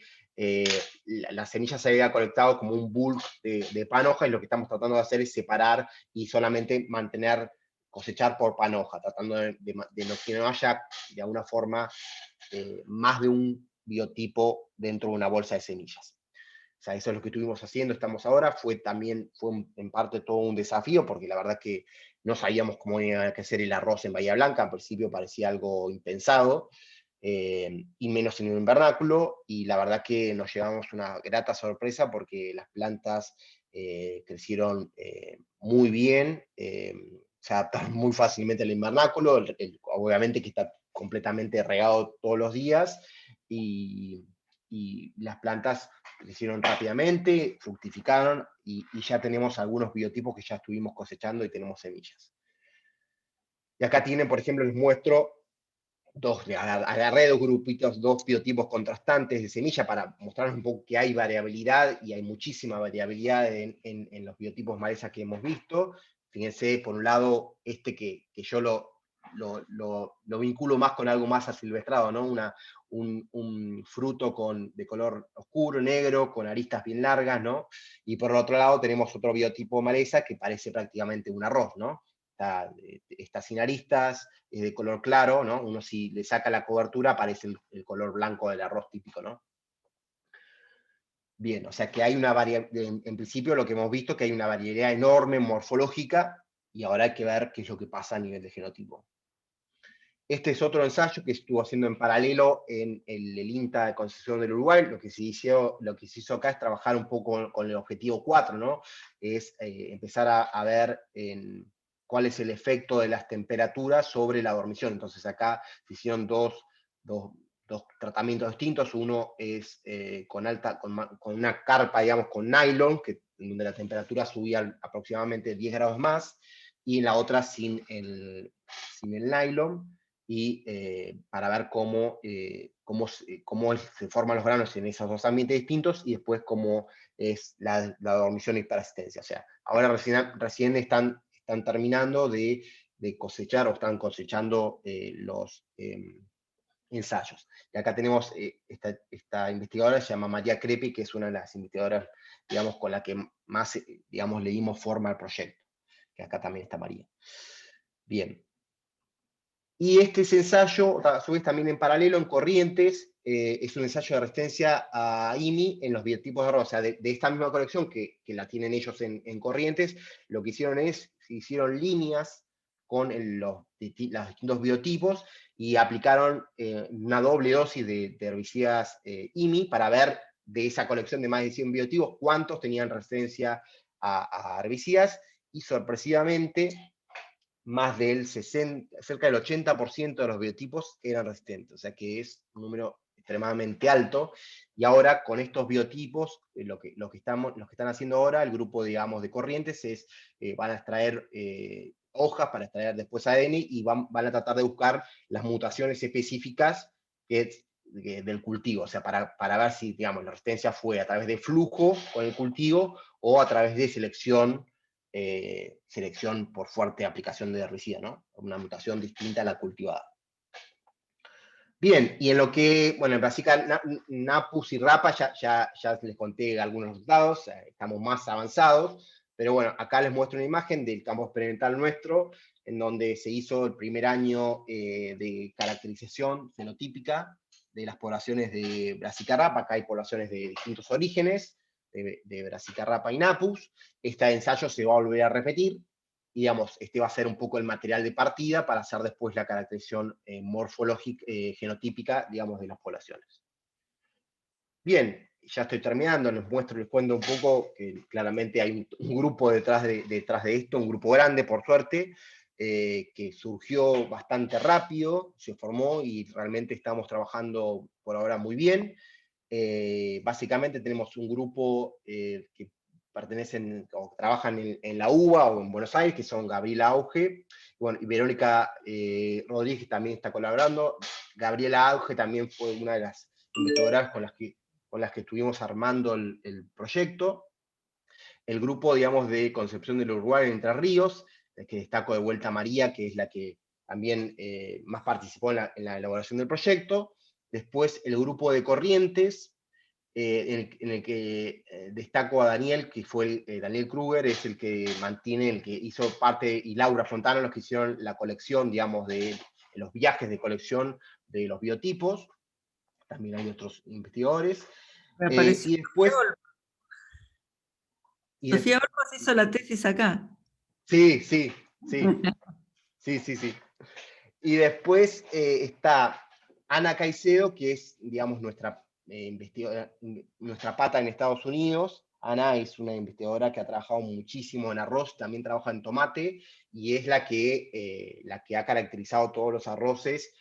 la semilla se había colectado como un bulk de panoja, y lo que estamos tratando de hacer es separar y solamente cosechar por panoja, tratando de que no haya de alguna forma más de un biotipo dentro de una bolsa de semillas. O sea, eso es lo que estuvimos haciendo, estamos ahora. Fue en parte todo un desafío, porque la verdad que no sabíamos cómo iba a ser el arroz en Bahía Blanca. Al principio parecía algo impensado, y menos en un invernáculo, y la verdad que nos llevamos una grata sorpresa, porque las plantas crecieron muy bien, se adaptaron muy fácilmente al invernáculo. Obviamente que está completamente regado todos los días, y las plantas crecieron rápidamente, fructificaron, y ya tenemos algunos biotipos que ya estuvimos cosechando y tenemos semillas. Y acá tienen, por ejemplo, les muestro agarré dos grupitos, dos biotipos contrastantes de semilla para mostrarles un poco que hay variabilidad, y hay muchísima variabilidad en los biotipos maleza que hemos visto. Fíjense, por un lado, que yo lo vinculo más con algo más asilvestrado, ¿no? Un fruto de color oscuro, negro, con aristas bien largas, ¿no? Y por el otro lado tenemos otro biotipo maleza que parece prácticamente un arroz, ¿no? Está sin aristas, es de color claro, ¿no? Uno, si le saca la cobertura, aparece el color blanco del arroz típico, ¿no? Bien, o sea que hay una variabilidad, en principio lo que hemos visto, que hay una variedad enorme morfológica, y ahora hay que ver qué es lo que pasa a nivel de genotipo. Este es otro ensayo que estuvo haciendo en paralelo en el INTA de Concepción del Uruguay. Lo que se hizo acá es trabajar un poco con el objetivo 4, ¿no? Es empezar a ver cuál es el efecto de las temperaturas sobre la dormición. Entonces acá se hicieron dos tratamientos distintos. Uno es con una carpa, digamos, con nylon, donde la temperatura subía aproximadamente 10 grados más, y en la otra sin el nylon, y para ver cómo se forman los granos en esos dos ambientes distintos, y después cómo es la dormición y persistencia. O sea, ahora recién están terminando de cosechar, o están cosechando los ensayos. Y acá tenemos esta investigadora, se llama María Crepi, que es una de las investigadoras, digamos, con la que más, digamos, le dimos forma al proyecto. Que acá también está María. Bien. Y este es ensayo, a su vez también en paralelo, en Corrientes, es un ensayo de resistencia a IMI en los biotipos de arroz. O sea, de esta misma colección que la tienen ellos en Corrientes, lo que hicieron es, hicieron líneas con los distintos biotipos, y aplicaron una doble dosis de herbicidas IMI para ver de esa colección de más de 100 biotipos cuántos tenían resistencia a herbicidas, y sorpresivamente más del 60, cerca del 80% de los biotipos eran resistentes, o sea que es un número extremadamente alto. Y ahora con estos biotipos, lo que están haciendo ahora, el grupo, digamos, de Corrientes, es van a extraer hojas para extraer después ADN, y van a tratar de buscar las mutaciones específicas del cultivo, o sea, para ver si, digamos, la resistencia fue a través de flujo con el cultivo, o a través de selección por fuerte aplicación de herbicida, ¿no? Una mutación distinta a la cultivada. Bien, y en lo que, bueno, en Brassica, Napus y Rapa, ya les conté algunos resultados, estamos más avanzados, pero bueno, acá les muestro una imagen del campo experimental nuestro, en donde se hizo el primer año de caracterización fenotípica de las poblaciones de Brassica Rapa. Acá hay poblaciones de distintos orígenes, de Brassica Rapa y Napus. Este ensayo se va a volver a repetir, y digamos, este va a ser un poco el material de partida para hacer después la caracterización morfológica, genotípica, digamos, de las poblaciones. Bien, ya estoy terminando, les cuento un poco que claramente hay un grupo detrás de esto, un grupo grande, por suerte, que surgió bastante rápido, se formó, y realmente estamos trabajando por ahora muy bien. Básicamente tenemos un grupo que pertenecen o trabajan en la UBA o en Buenos Aires, que son Gabriela Auge, y Verónica Rodríguez también está colaborando. Gabriela Auge también fue una de las investigadoras con las que estuvimos armando el proyecto. El grupo, digamos, de Concepción del Uruguay en Entre Ríos, que destaco de vuelta a María, que es la que también más participó en la elaboración del proyecto. Después el grupo de Corrientes, en el que destaco a Daniel, que fue Daniel Kruger, es el que hizo parte, y Laura Fontana, los que hicieron la colección, digamos, de los viajes de colección de los biotipos. También hay otros investigadores. Me apareció Y después... Sofía Olmos hizo la tesis acá. Sí. Y después está Ana Caicedo, que es, digamos, nuestra investigadora, nuestra pata en Estados Unidos. Ana es una investigadora que ha trabajado muchísimo en arroz, también trabaja en tomate, y es la que ha caracterizado todos los arroces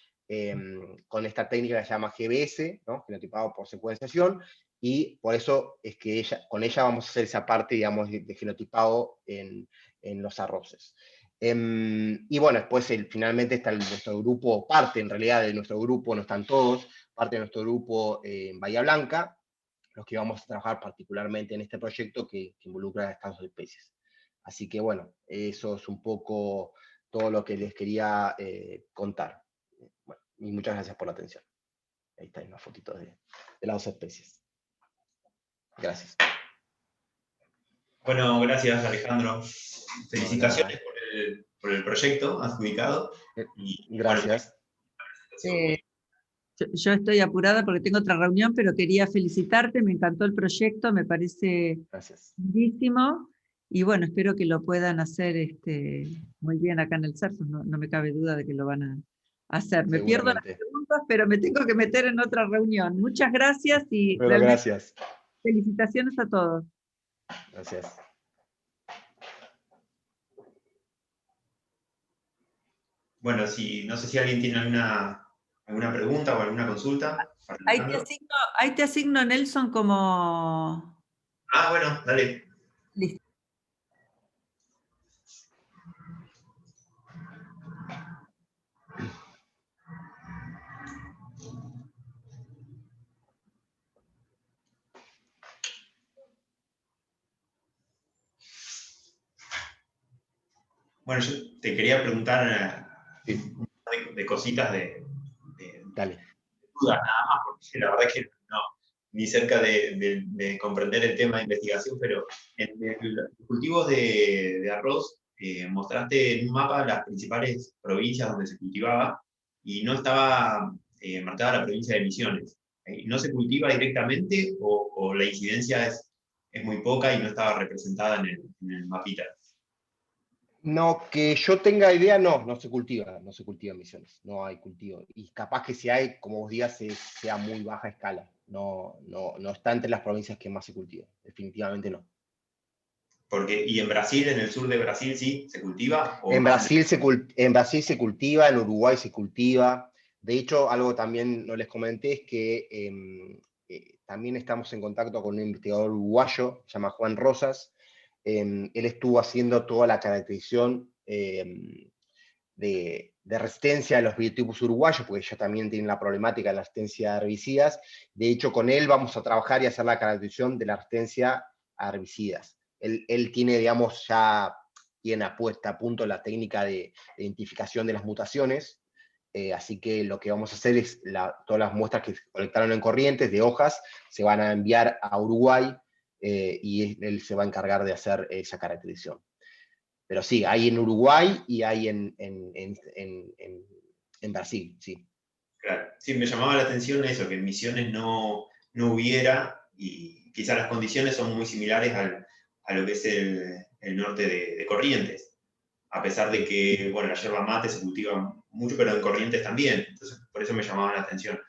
con esta técnica que se llama GBS, ¿no? Genotipado por secuenciación, y por eso es que con ella vamos a hacer esa parte, digamos, de genotipado en los arroces. Y bueno, después finalmente está nuestro grupo, parte en realidad de nuestro grupo, no están todos, parte de nuestro grupo en Bahía Blanca, los que vamos a trabajar particularmente en este proyecto que involucra a estas dos especies. Así que bueno, eso es un poco todo lo que les quería contar. Bueno, y muchas gracias por la atención. Ahí está una fotito de las dos especies. Gracias. Bueno, gracias Alejandro. Felicitaciones No, por el proyecto adjudicado. Y, gracias. Bueno, Yo estoy apurada porque tengo otra reunión, pero quería felicitarte, me encantó el proyecto, me parece Gracias. lindísimo, y bueno, espero que lo puedan hacer muy bien acá en el CERSUS, no me cabe duda de que lo van a hacer. Me pierdo las preguntas, pero me tengo que meter en otra reunión. Muchas gracias y Bueno, realmente gracias. felicitaciones a todos. Gracias. Bueno, no sé si alguien tiene alguna pregunta o alguna consulta para Alejandro. Ahí te asigno, Nelson, como... Ah, bueno, dale. Listo. Bueno, yo te quería preguntar Sí. de cositas Dale. dudas nada más, porque la verdad es que no, ni cerca de comprender el tema de investigación, pero en los cultivos de arroz mostraste en un mapa las principales provincias donde se cultivaba y no estaba marcada la provincia de Misiones. ¿No se cultiva directamente o la incidencia es muy poca y no estaba representada en el mapita? No, que yo tenga idea, no se cultiva en Misiones, no hay cultivo. Y capaz que si hay, como vos digas, sea muy baja escala. No está entre las provincias que más se cultiva, definitivamente no. ¿Y en Brasil, en el sur de Brasil, sí se cultiva? ¿O En más Brasil se cultiva, en Uruguay se cultiva. De hecho, algo también no les comenté es que también estamos en contacto con un investigador uruguayo, se llama Juan Rosas. Él estuvo haciendo toda la caracterización de resistencia a los biotipos uruguayos, porque ellos también tienen la problemática de la resistencia a herbicidas. De hecho, con él vamos a trabajar y hacer la caracterización de la resistencia a herbicidas. Él tiene, digamos, ya tiene puesta a punto la técnica de identificación de las mutaciones, así que lo que vamos a hacer es todas las muestras que se colectaron en Corrientes de hojas se van a enviar a Uruguay y él se va a encargar de hacer esa caracterización. Pero sí, hay en Uruguay y hay en Brasil, sí. Claro, sí, me llamaba la atención eso, que en Misiones no hubiera, y quizás las condiciones son muy similares a lo que es el norte de Corrientes, a pesar de que, bueno, la yerba mate se cultiva mucho, pero en Corrientes también, entonces por eso me llamaba la atención.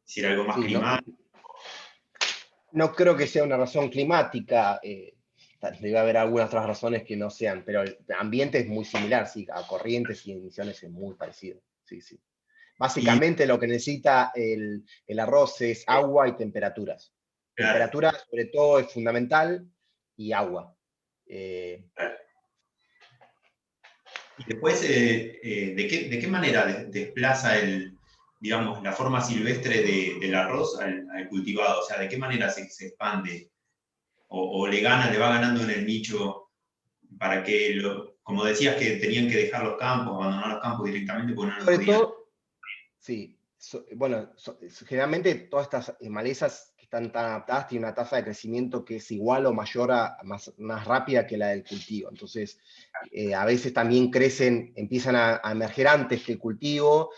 Si era algo más Sí, climático. no creo que sea una razón climática, debe haber algunas otras razones que no sean, pero el ambiente es muy similar, sí, a Corrientes y Misiones es muy parecido, sí, sí. Básicamente lo que necesita el arroz es agua y temperaturas. Claro. Temperatura sobre todo es fundamental y agua. Claro. Y después, ¿de qué manera desplaza digamos, la forma silvestre del arroz al cultivado? O sea, ¿de qué manera se expande? ¿O le va ganando en el nicho para que, como decías, que tenían que dejar los campos, abandonar los campos directamente porque no lo Sobre podían? todo, sí, bueno, generalmente todas estas malezas que están tan adaptadas tienen una tasa de crecimiento que es igual o mayor más rápida que la del cultivo. Entonces, a veces también empiezan a emerger antes que el cultivo.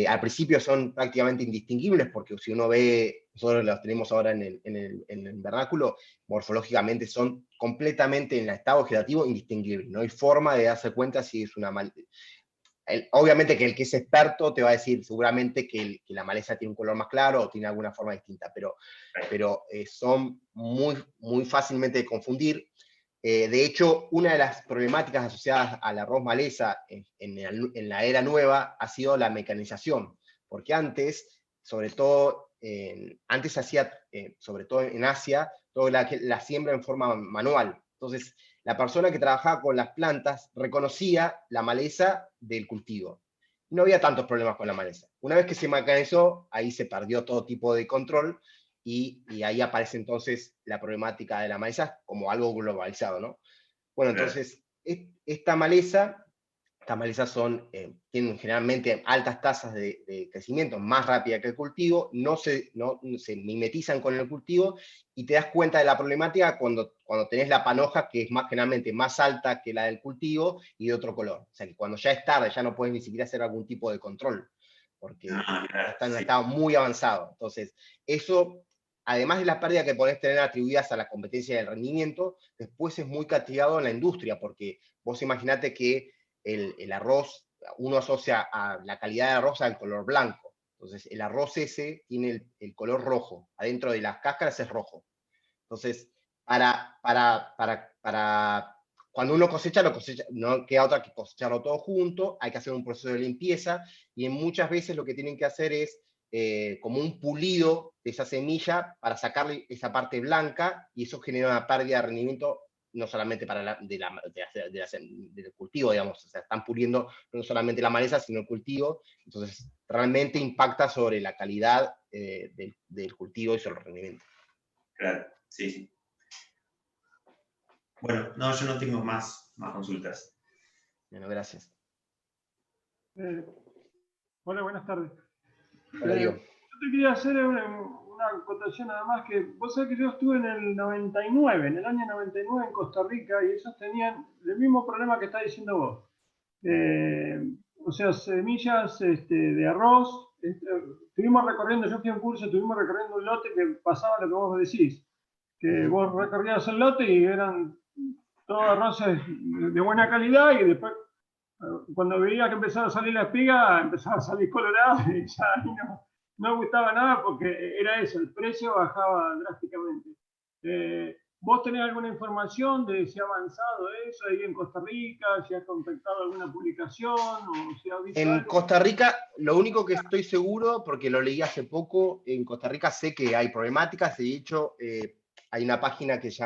Al principio son prácticamente indistinguibles porque si uno ve, nosotros las tenemos ahora en el vernáculo, morfológicamente son completamente en el estado vegetativo indistinguibles. No hay forma de darse cuenta si es una maleza. Obviamente que el que es experto te va a decir seguramente que la maleza tiene un color más claro o tiene alguna forma distinta, pero son muy, muy fácilmente de confundir. De hecho, una de las problemáticas asociadas al arroz maleza en la era nueva ha sido la mecanización, porque antes, sobre todo, antes se hacía, sobre todo en Asia, toda la siembra en forma manual. Entonces, la persona que trabajaba con las plantas reconocía la maleza del cultivo. No había tantos problemas con la maleza. Una vez que se mecanizó, ahí se perdió todo tipo de control, y ahí aparece entonces la problemática de la maleza como algo globalizado, ¿no? Bueno, entonces, estas malezas tienen generalmente altas tasas de crecimiento, más rápida que el cultivo, no se mimetizan con el cultivo, y te das cuenta de la problemática cuando tenés la panoja, que es generalmente más alta que la del cultivo y de otro color. O sea, que cuando ya es tarde, ya no puedes ni siquiera hacer algún tipo de control, porque está en un estado muy avanzado. Entonces, eso, además de la pérdida que podés tener atribuidas a la competencia del rendimiento, después es muy castigado en la industria, porque vos imaginate que el arroz, uno asocia a la calidad de arroz al color blanco. Entonces, el arroz ese tiene el color rojo. Adentro de las cáscaras es rojo. Entonces, cuando uno cosecha, no queda otra que cosecharlo todo junto, hay que hacer un proceso de limpieza, y muchas veces lo que tienen que hacer es como un pulido de esa semilla para sacarle esa parte blanca, y eso genera una pérdida de rendimiento no solamente del cultivo, digamos, o sea, están puliendo no solamente la maleza, sino el cultivo. Entonces realmente impacta sobre la calidad del cultivo y sobre el rendimiento. Claro, sí, sí. Bueno, no, yo no tengo más consultas. Bueno, gracias. Hola, buenas tardes. Hola, Diego. Yo te quería hacer una acotación nada más, que vos sabés que yo estuve en el 99, en el año 99 en Costa Rica, y ellos tenían el mismo problema que está diciendo vos. O sea, semillas de arroz. Estuvimos recorriendo, yo fui a un curso, estuvimos recorriendo un lote que pasaba lo que vos decís, que vos recorrías el lote y eran todos arroces de buena calidad, y después cuando veía que empezaba a salir la espiga, empezaba a salir colorado, y ya no gustaba nada, porque era eso, el precio bajaba drásticamente. ¿Vos tenés alguna información de si ha avanzado eso ahí en Costa Rica, si has contactado alguna publicación, o si has visto en algo? Costa Rica, lo único que estoy seguro, porque lo leí hace poco, en Costa Rica sé que hay problemáticas. De hecho, hay una página que es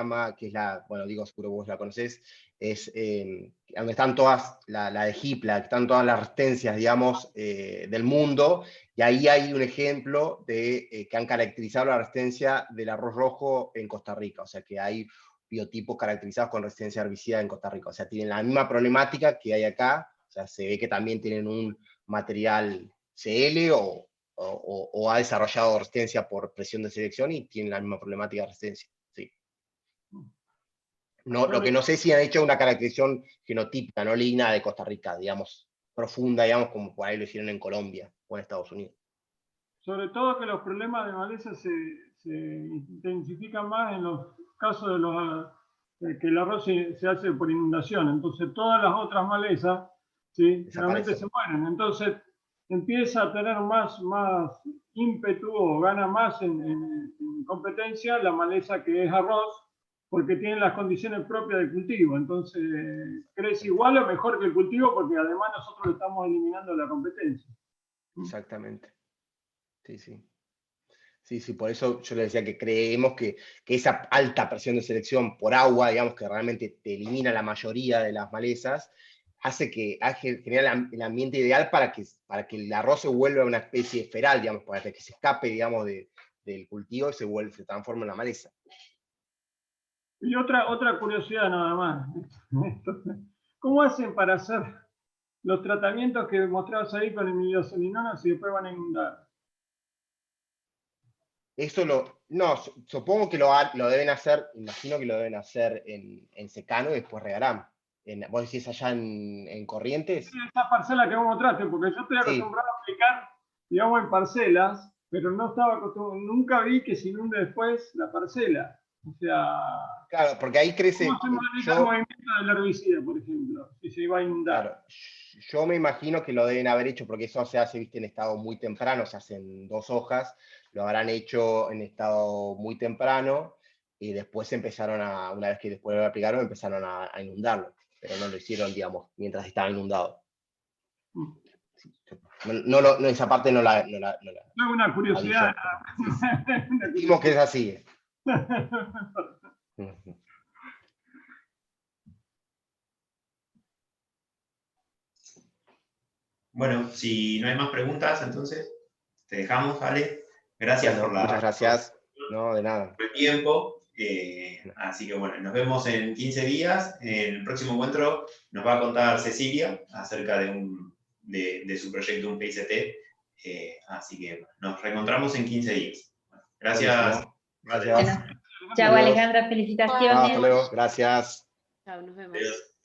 bueno, digo, seguro vos la conocés, es donde están todas, la de HIPLA, están todas las resistencias, digamos, del mundo, y ahí hay un ejemplo de que han caracterizado la resistencia del arroz rojo en Costa Rica. O sea, que hay biotipos caracterizados con resistencia herbicida en Costa Rica. O sea, tienen la misma problemática que hay acá. O sea, se ve que también tienen un material CL o ha desarrollado resistencia por presión de selección, y tienen la misma problemática de resistencia. Sí. No, lo que no sé si han hecho una caracterización genotípica, no leí nada de Costa Rica, digamos, profunda, digamos, como por ahí lo hicieron en Colombia o en Estados Unidos. Sobre todo que los problemas de maleza se intensifican más en los casos de que el arroz se hace por inundación. Entonces todas las otras malezas, ¿sí?, realmente se mueren. Entonces empieza a tener más ímpetu, o gana más en competencia la maleza que es arroz, porque tiene las condiciones propias del cultivo. Entonces crece igual o mejor que el cultivo, porque además nosotros le estamos eliminando la competencia. Exactamente. Sí, sí. Sí, sí, por eso yo le decía que creemos que esa alta presión de selección por agua, digamos, que realmente te elimina la mayoría de las malezas, genera el ambiente ideal para que el arroz se vuelva una especie feral, digamos, para que se escape, digamos, del cultivo y se transforme en la maleza. Y otra curiosidad nada más. ¿Cómo hacen para hacer los tratamientos que mostrabas ahí con el midazolinona si después van a inundar? Eso no, supongo que lo deben hacer, imagino que lo deben hacer en secano y después regarán. ¿Vos decís allá en Corrientes? Sí, esa parcela que vos mostraste, porque yo estoy acostumbrado a aplicar, digamos, en parcelas, pero no estaba acostumbrado, nunca vi que se inunde después la parcela. O sea, claro, porque ahí crece. ¿cómo se maneja el movimiento del herbicida, por ejemplo, si se iba a inundar? Claro, yo me imagino que lo deben haber hecho, porque eso se hace, viste, en estado muy temprano, se hacen 2 hojas, lo habrán hecho en estado muy temprano, y después empezaron una vez que después lo aplicaron, empezaron a inundarlo, pero no lo hicieron, digamos, mientras estaba inundado. Esa parte no la No, una curiosidad. Decimos que es así. Bueno, si no hay más preguntas, entonces te dejamos, Ale. Gracias Bueno, muchas gracias. No, de nada. por el tiempo. Así que bueno, nos vemos en 15 días. En el próximo encuentro nos va a contar Cecilia acerca de su proyecto, un PICT. Así que nos reencontramos en 15 días. Gracias. Buenísimo. Gracias. Bueno, chao Alejandra, felicitaciones. Hasta luego. Gracias. Chao, nos vemos. Adiós.